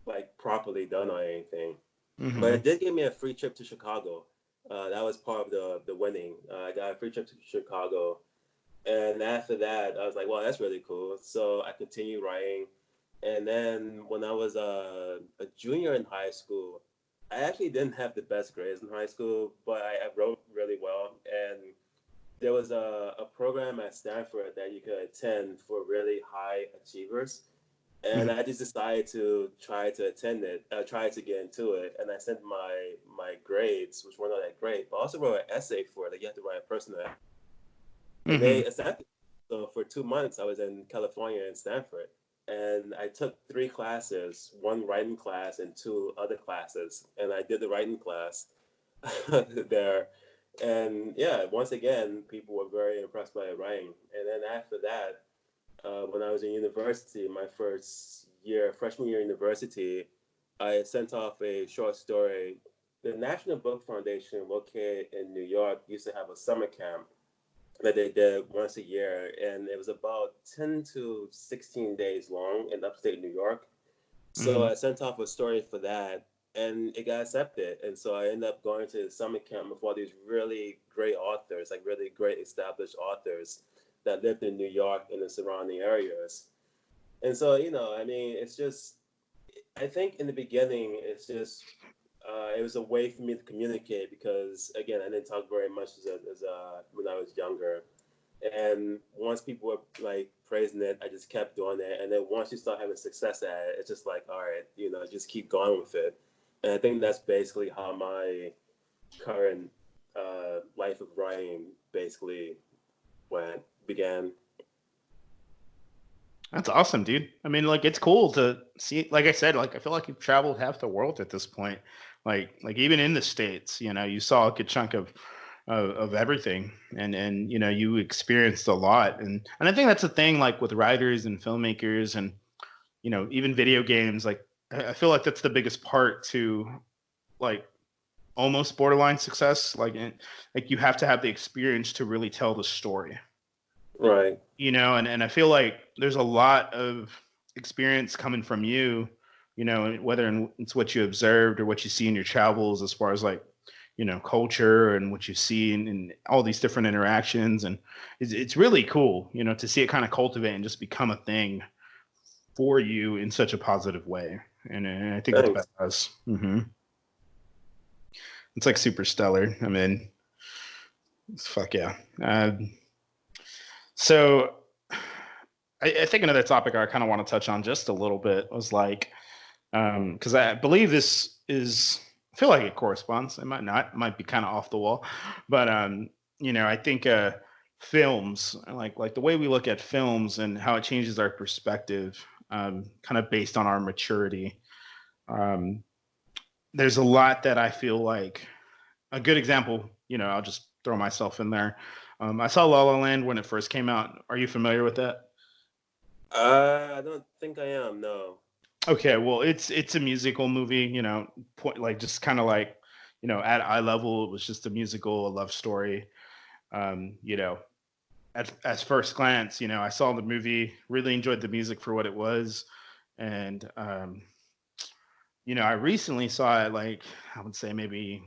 like properly done or anything. But Hmm. it did give me a free trip to Chicago. That was part of the winning. I got a free trip to Chicago, and after that, I was like, "Well, that's really cool." So I continued writing, and then when I was a junior in high school, I actually didn't have the best grades in high school, but I wrote really well. And there was a program at Stanford that you could attend for really high achievers. And Hmm. I just decided to try to attend it, try to get into it. And I sent my grades, which were not that great, but I also wrote an essay for it that you have to write a personal. And Hmm. they accepted. So for 2 months, I was in California in Stanford, and I took three classes: one writing class and two other classes. And I did the writing class there, and yeah, once again, people were very impressed by the writing. And then after that, when I was in university, my first year, freshman year in university, I sent off a short story the National Book Foundation, located in New York, used to have a summer camp that they did once a year, and it was about 10 to 16 days long in upstate New York. So Hmm. I sent off a story for that, and it got accepted. And so I ended up going to the summer camp with all these really great authors, like really great established authors that lived in New York and the surrounding areas. And so, I mean, it's just, I think in the beginning, it's just, it was a way for me to communicate because, again, I didn't talk very much when I was younger. And once people were like praising it, I just kept doing it. And then once you start having success at it, it's just like, all right, just keep going with it. And I think that's basically how my current life of writing basically went began. That's awesome, dude. I mean, like, it's cool to see. Like I said, like, I feel like you've traveled half the world at this point. Like even in the States, you saw a good chunk of everything, and you experienced a lot. And I think that's the thing, like with writers and filmmakers, and even video games. Like, I feel like that's the biggest part to, like, almost borderline success. Like you have to have the experience to really tell the story. Right. And I feel like there's a lot of experience coming from you, whether it's what you observed or what you see in your travels, as far as, like, culture and what you see in all these different interactions. And it's really cool, to see it kind of cultivate and just become a thing for you in such a positive way. And I think it's Thanks. badass. It's like super stellar. I mean, fuck yeah. So I think another topic I kind of want to touch on just a little bit was, like, because I believe this is, I feel like it corresponds. It might not, it might be kind of off the wall, but I think films, like the way we look at films and how it changes our perspective, kind of based on our maturity. Um, there's a lot that I feel like a good example. I'll just throw myself in there. I saw La La Land when it first came out. Are you familiar with that? I don't think I am. No. Okay, well, it's a musical movie, point, like, just kind of like, at eye level, it was just a musical, a love story. Um, you know, at first glance, I saw the movie, really enjoyed the music for what it was, and I recently saw it, like, I would say maybe,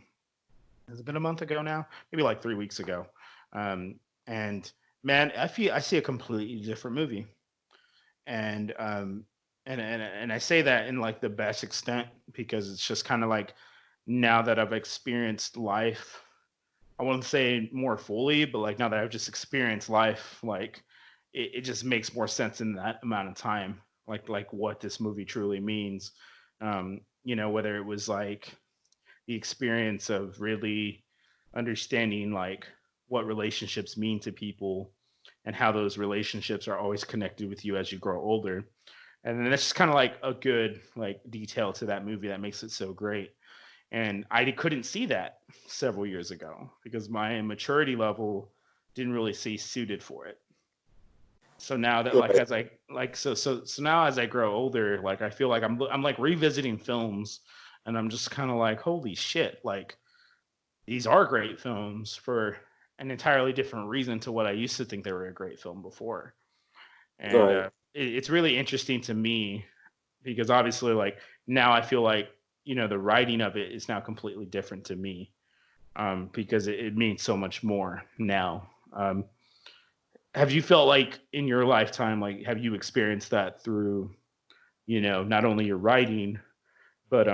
has it been a month ago now? Maybe like 3 weeks ago. And man, I see a completely different movie. And I say that in, like, the best extent, because it's just kind of like, now that I've experienced life, I wouldn't say more fully, but, like, now that I've just experienced life, like, it just makes more sense in that amount of time, like what this movie truly means. Whether it was, like, the experience of really understanding, like, what relationships mean to people, and how those relationships are always connected with you as you grow older. And then that's just kind of like a good, like, detail to that movie that makes it so great. And I couldn't see that several years ago because my maturity level didn't really see suited for it. So now that, like, Right. as I like so now as I grow older, like, I feel like I'm like revisiting films, and I'm just kind of like, holy shit, like, these are great films for an entirely different reason to what I used to think they were a great film before. And Right. it's really interesting to me because, obviously, like, now I feel like, the writing of it is now completely different to me, because it means so much more now. Have you felt like in your lifetime, like, have you experienced that through, not only your writing, but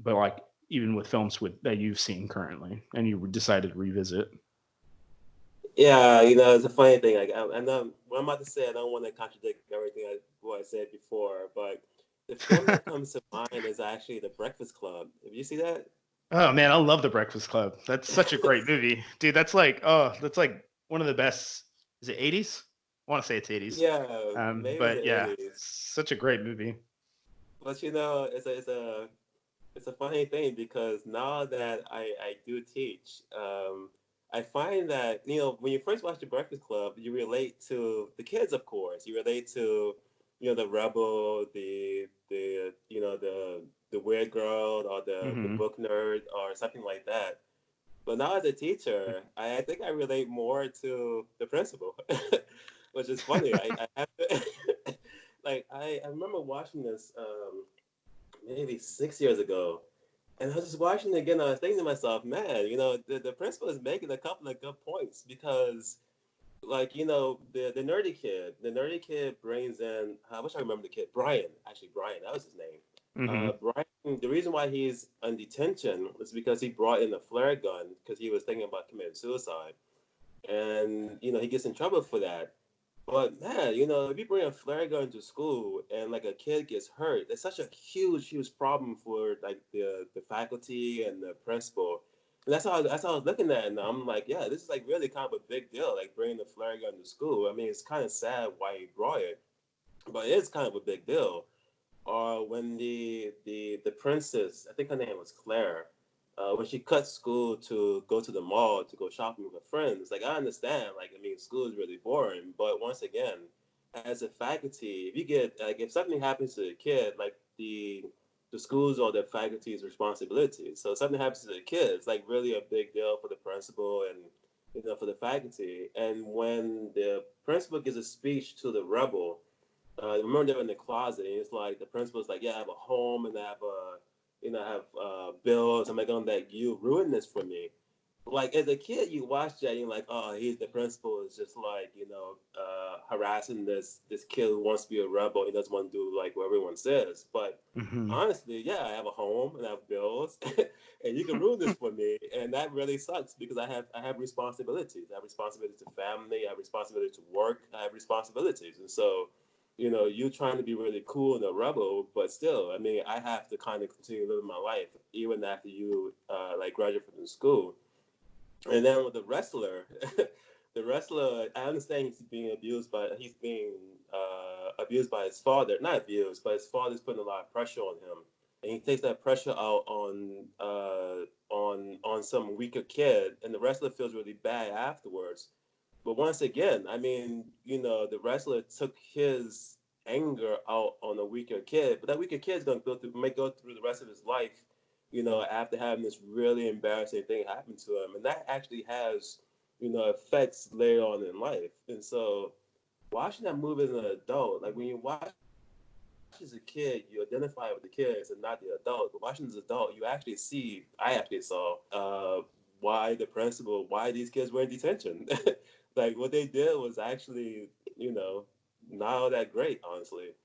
like, even with films that you've seen currently and you decided to revisit? Yeah, it's a funny thing. Like, I know what I'm about to say. I don't want to contradict everything what I said before, but the film that comes to mind is actually The Breakfast Club. Have you seen that? Oh man, I love The Breakfast Club. That's such a great movie, dude. That's like one of the best. Is it 80s? I want to say it's 80s. Yeah, maybe But the yeah, 80s. such a great movie. But it's a funny thing because now that I do teach, I find that when you first watch The Breakfast Club, you relate to the kids, of course. You relate to the rebel, the the weird girl or the Mm-hmm. book nerd or something like that. But now as a teacher, I think I relate more to the principal, which is funny. I have to, like I remember watching this maybe 6 years ago, and I was just watching it again. I was thinking to myself, man, the principal is making a couple of good points because like the nerdy kid brings in, I wish I remember the kid, Brian, actually Brian, that was his name. Mm-hmm. Brian, the reason why he's in detention is because he brought in a flare gun because he was thinking about committing suicide, and he gets in trouble for that. But man, if you bring a flare gun to school and like a kid gets hurt, it's such a huge problem for like the faculty and the principal. And that's how I was looking at it. And I'm like, yeah, this is like really kind of a big deal, like bringing the flare gun to school. I mean, it's kind of sad why he brought it, but it is kind of a big deal. Or when the princess, I think her name was Claire, when she cut school to go to the mall to go shopping with her friends, like I understand, like I mean, school is really boring, but once again, as a faculty, if you get like if something happens to a kid, like the schools or the faculty's responsibility. So if something happens to the kid, it's like really a big deal for the principal and for the faculty. And when the principal gives a speech to the rebel, I remember they were in the closet, and it's like the principal's like, "Yeah, I have a home, and I have I have bills. I'm not gonna let you ruin this for me." Like as a kid, you watch that, and you're like, "Oh, he's the principal is just like harassing this kid who wants to be a rebel. He doesn't want to do like what everyone says." But Mm-hmm. honestly, yeah, I have a home and I have bills, and you can ruin this for me, and that really sucks because I have responsibilities. I have responsibilities to family. I have responsibility to work. I have responsibilities, and so you trying to be really cool and a rebel, but still, I mean, I have to kind of continue living my life even after you like graduate from the school. And then with the wrestler, the wrestler, I understand he's being abused by his father. Not abused, but his father's putting a lot of pressure on him, and he takes that pressure out on some weaker kid, and the wrestler feels really bad afterwards. But once again, I mean, the wrestler took his anger out on a weaker kid, but that weaker kid's gonna go through the rest of his life, after having this really embarrassing thing happen to him, and that actually has, effects later on in life. And so, watching that movie as an adult, like when you watch as a kid, you identify with the kids and not the adult. But watching as an adult, I actually saw why these kids were in detention. Like what they did was actually, not all that great, honestly.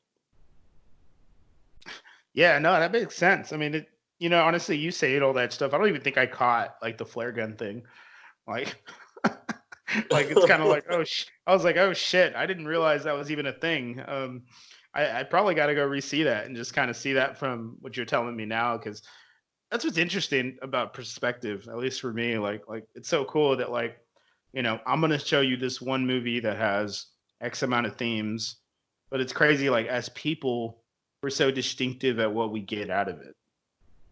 Yeah, no, that makes sense. I mean, honestly, you saying all that stuff, I don't even think I caught like the flare gun thing. Like, like it's kind of like, I was like, oh shit, I didn't realize that was even a thing. I probably got to go re-see that and just kind of see that from what you're telling me now, because that's what's interesting about perspective, at least for me. Like it's so cool that like, I'm gonna show you this one movie that has X amount of themes, but it's crazy. Like as people, we're so distinctive at what we get out of it,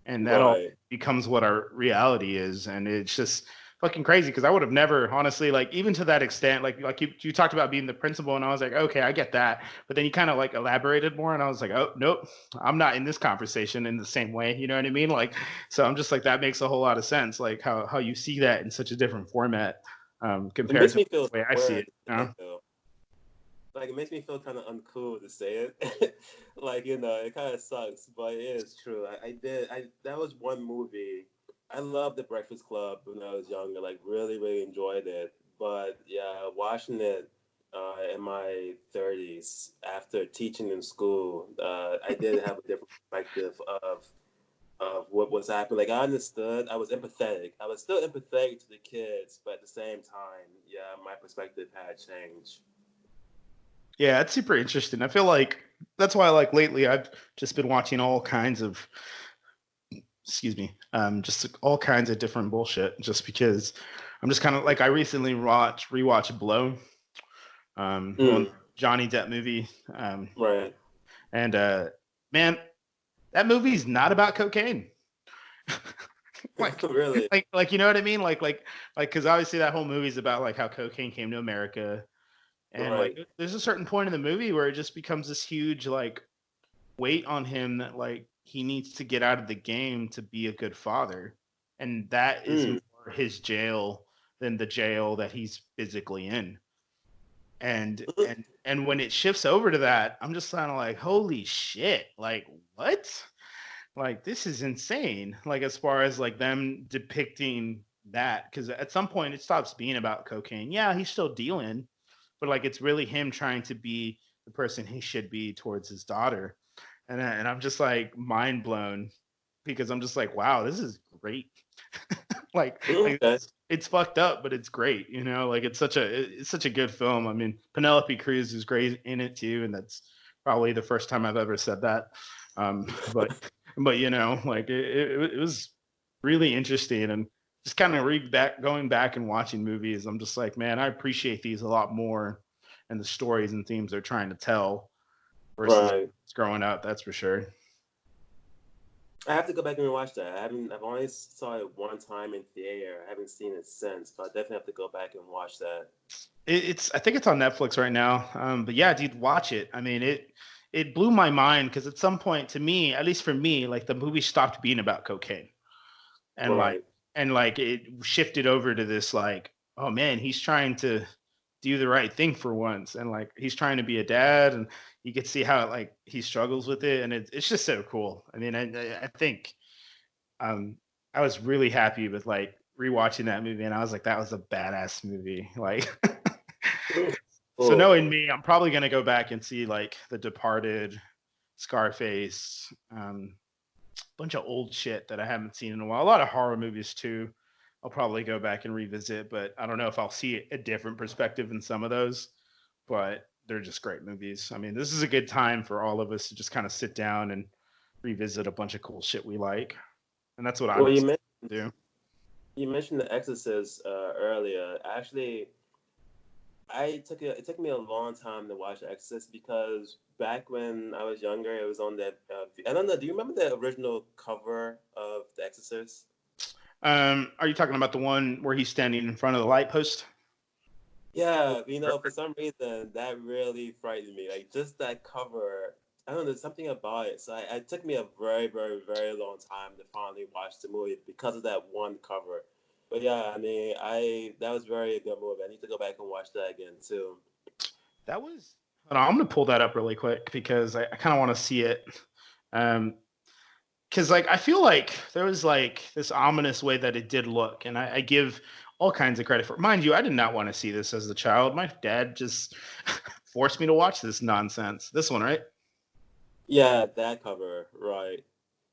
and that all Right. becomes what our reality is, and it's just fucking crazy because I would have never honestly like even to that extent like you talked about being the principal, and I was like, okay, I get that, but then you kind of like elaborated more, and I was like, oh nope, I'm not in this conversation in the same way, you know what I mean? Like, so I'm just like, that makes a whole lot of sense, like how you see that in such a different format, It compared makes to me feel the way I see weird it, to say it though. Like it makes me feel kind of uncool to say it. Like it kind of sucks, but it is true. I did. I That was one movie. I loved The Breakfast Club when I was younger. Like really enjoyed it. But yeah, watching it in my 30s after teaching in school, I did have a different perspective of what was happening. Like I understood. I was empathetic. I was still empathetic to the kids, but at the same time, yeah, my perspective had changed. Yeah, it's super interesting. I feel like that's why like lately I've just been watching all kinds of, excuse me, just all kinds of different bullshit, just because I'm just kind of like, I recently rewatched Blow, well, Mm, Johnny Depp movie, right. and man, that movie's not about cocaine. like Really? like you know what I mean, like because obviously that whole movie's about like how cocaine came to America, and like Right. there's a certain point in the movie where it just becomes this huge like weight on him that like he needs to get out of the game to be a good father, and that is Mm. more his jail than the jail that he's physically in. And when it shifts over to that, I'm just kind of like, holy shit, like what? Like this is insane. Like as far as like them depicting that, because at some point it stops being about cocaine. Yeah, he's still dealing, but like it's really him trying to be the person he should be towards his daughter. And I'm just like mind blown because I'm just like, wow, this is great. Like Okay. it's fucked up, but it's great. You know, like it's such a good film. I mean, Penelope Cruz is great in it too, and that's probably the first time I've ever said that. But you know, like it was really interesting and just kind of going back and watching movies. I'm just like, man, I appreciate these a lot more and the stories and themes they're trying to tell versus Right. growing up. That's for sure. I have to go back and watch that. I haven't. I've only saw it one time in theater. I haven't seen it since, but I definitely have to go back and watch that. It's I think it's on Netflix right now. But yeah, dude, watch it. I mean, it blew my mind because at some point, to me, at least for me, like the movie stopped being about cocaine, and like Right. it shifted over to this like, oh man, he's trying to do the right thing for once, and like he's trying to be a dad, and you can see how like he struggles with it, and it's just so cool. I mean, I think um I was really happy with like rewatching that movie, and I was like, that was a badass movie, like. So Cool. knowing me, I'm probably gonna go back and see like The Departed, Scarface, bunch of old shit that I haven't seen in a while. A lot of horror movies too. I'll probably go back and revisit, but I don't know if I'll see a different perspective in some of those. But they're just great movies. I mean, this is a good time for all of us to just kind of sit down and revisit a bunch of cool shit we like, and that's what I'm Well, excited to do. you mentioned The Exorcist earlier. Actually, it took me a long time to watch The Exorcist because back when I was younger, it was on that. I don't know. Do you remember the original cover of The Exorcist? Are you talking about the one where he's standing in front of the light post? Yeah, for some reason that really frightened me. Like just that cover, I don't know, there's something about it. So it took me a very, very, very long time to finally watch the movie because of that one cover. But yeah, I mean, I that was very a good movie. I need to go back and watch that again too. That was. Hold on, I'm gonna pull that up really quick because I kind of want to see it. Um, because like I feel like there was like this ominous way that it did look, and I give all kinds of credit for. Mind you, I did not want to see this as a child. My dad just forced me to watch this nonsense. This one, right? Yeah, that cover, right?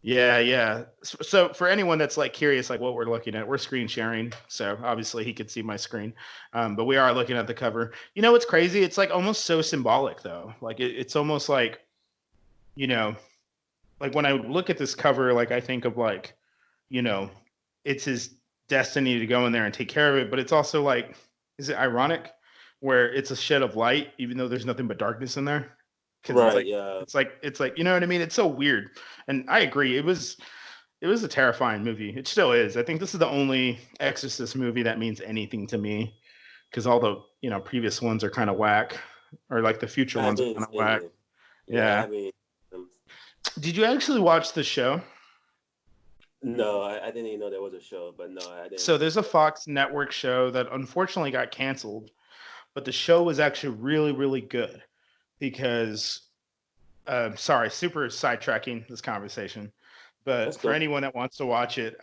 Yeah, yeah. So for anyone that's like curious, like what we're looking at, we're screen sharing. So obviously he could see my screen, but we are looking at the cover. You know what's crazy? It's like almost so symbolic though. Like it's almost like you know, like when I look at this cover, like I think of like, you know, it's his destiny to go in there and take care of it. But it's also like, is it ironic where it's a shed of light, even though there's nothing but darkness in there? Because Right, yeah. it's like, you know what I mean? It's so weird. And I agree. It was a terrifying movie. It still is. I think this is the only Exorcist movie that means anything to me because all the previous ones are kind of whack, or like the future I ones are haven't kind of seen whack. it. Yeah, I Yeah. haven't. Um, Did you actually watch the show? no, I didn't even know there was a show, but no, I didn't So watch the there's a show. Fox network show that unfortunately got canceled, but the show was actually really, really good because, sorry, super sidetracking this conversation, That's but for cool. anyone that wants to watch it,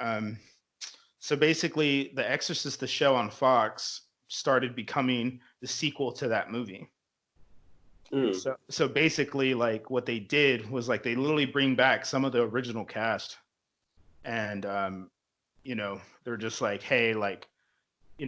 so basically, The Exorcist, the show on Fox, started becoming the sequel to that movie. Mm, So basically, like what they did was like they literally bring back some of the original cast, and they're just like, hey, like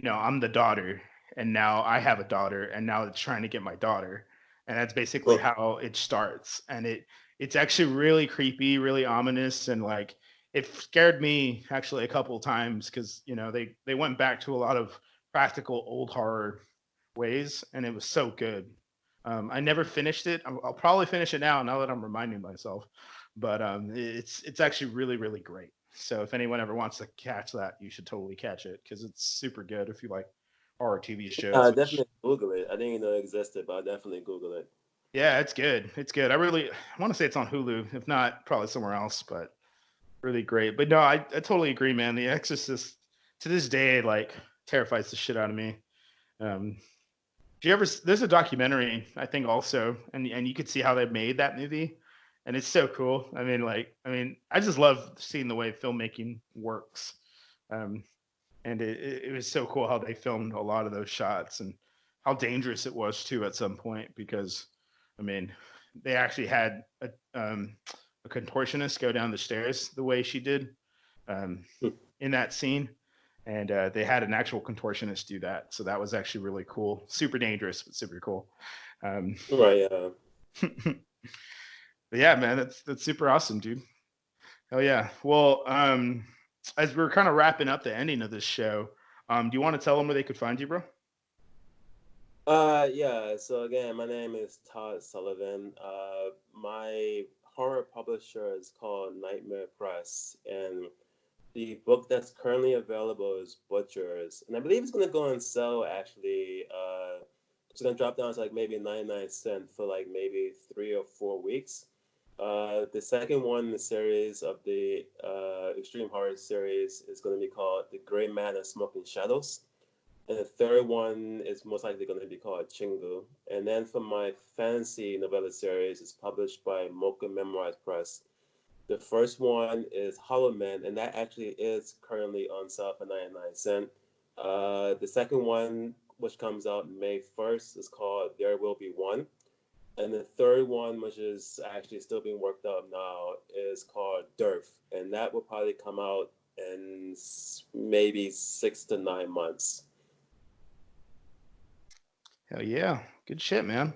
I'm the daughter, and now I have a daughter, and now it's trying to get my daughter, and that's basically cool. how it starts, and it's actually really creepy, really ominous, and like it scared me actually a couple of times because they went back to a lot of practical old horror ways, and it was so good. I never finished it. I'll probably finish it now that I'm reminding myself, but it's actually really really great. So if anyone ever wants to catch that, you should totally catch it because it's super good if you like horror TV shows. Which Definitely Google it. I didn't even know it existed, but I'll definitely Google it. Yeah, it's good. It's good. I want to say it's on Hulu. If not, probably somewhere else, but really great. But no, I totally agree, man. The Exorcist to this day like terrifies the shit out of me. Um, do you ever? There's a documentary, I think, also, and you could see how they made that movie, and it's so cool. I just love seeing the way filmmaking works, um, and it was so cool how they filmed a lot of those shots and how dangerous it was too at some point because, I mean, they actually had a contortionist go down the stairs the way she did, um, in that scene, and they had an actual contortionist do that. So that was actually really cool. Super dangerous, but super cool. Um, Right. but yeah, man, that's super awesome, dude. Oh yeah. Well, as we're kind of wrapping up the ending of this show, do you want to tell them where they could find you, bro? Yeah. So again, my name is Todd Sullivan. My horror publisher is called Nightmare Press, and the book that's currently available is Butchers, and I believe it's gonna go on sale actually. It's gonna drop down to like maybe 99 cents for like maybe 3 or 4 weeks. The second one in the series of the extreme horror series is going to be called The Gray Man and Smoking Shadows. And the third one is most likely going to be called Chingu. And then for my fantasy novella series, it's published by Mocha Memoirs Press. The first one is Hollow Man, and that actually is currently on sale for 99 cents. The second one, which comes out May 1st, is called There Will Be One. And the third one, which is actually still being worked out now, is called Dearth. And that will probably come out in maybe 6 to 9 months. Hell yeah, good shit, man.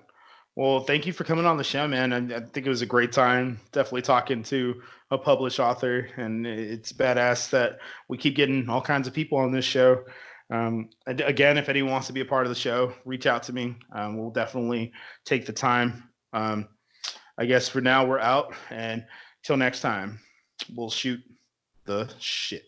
Well, thank you for coming on the show, man. I think it was a great time. Definitely talking to a published author, and it's badass that we keep getting all kinds of people on this show. Again, if anyone wants to be a part of the show, reach out to me. We'll definitely take the time. I guess for now we're out, and till next time, we'll shoot the shit.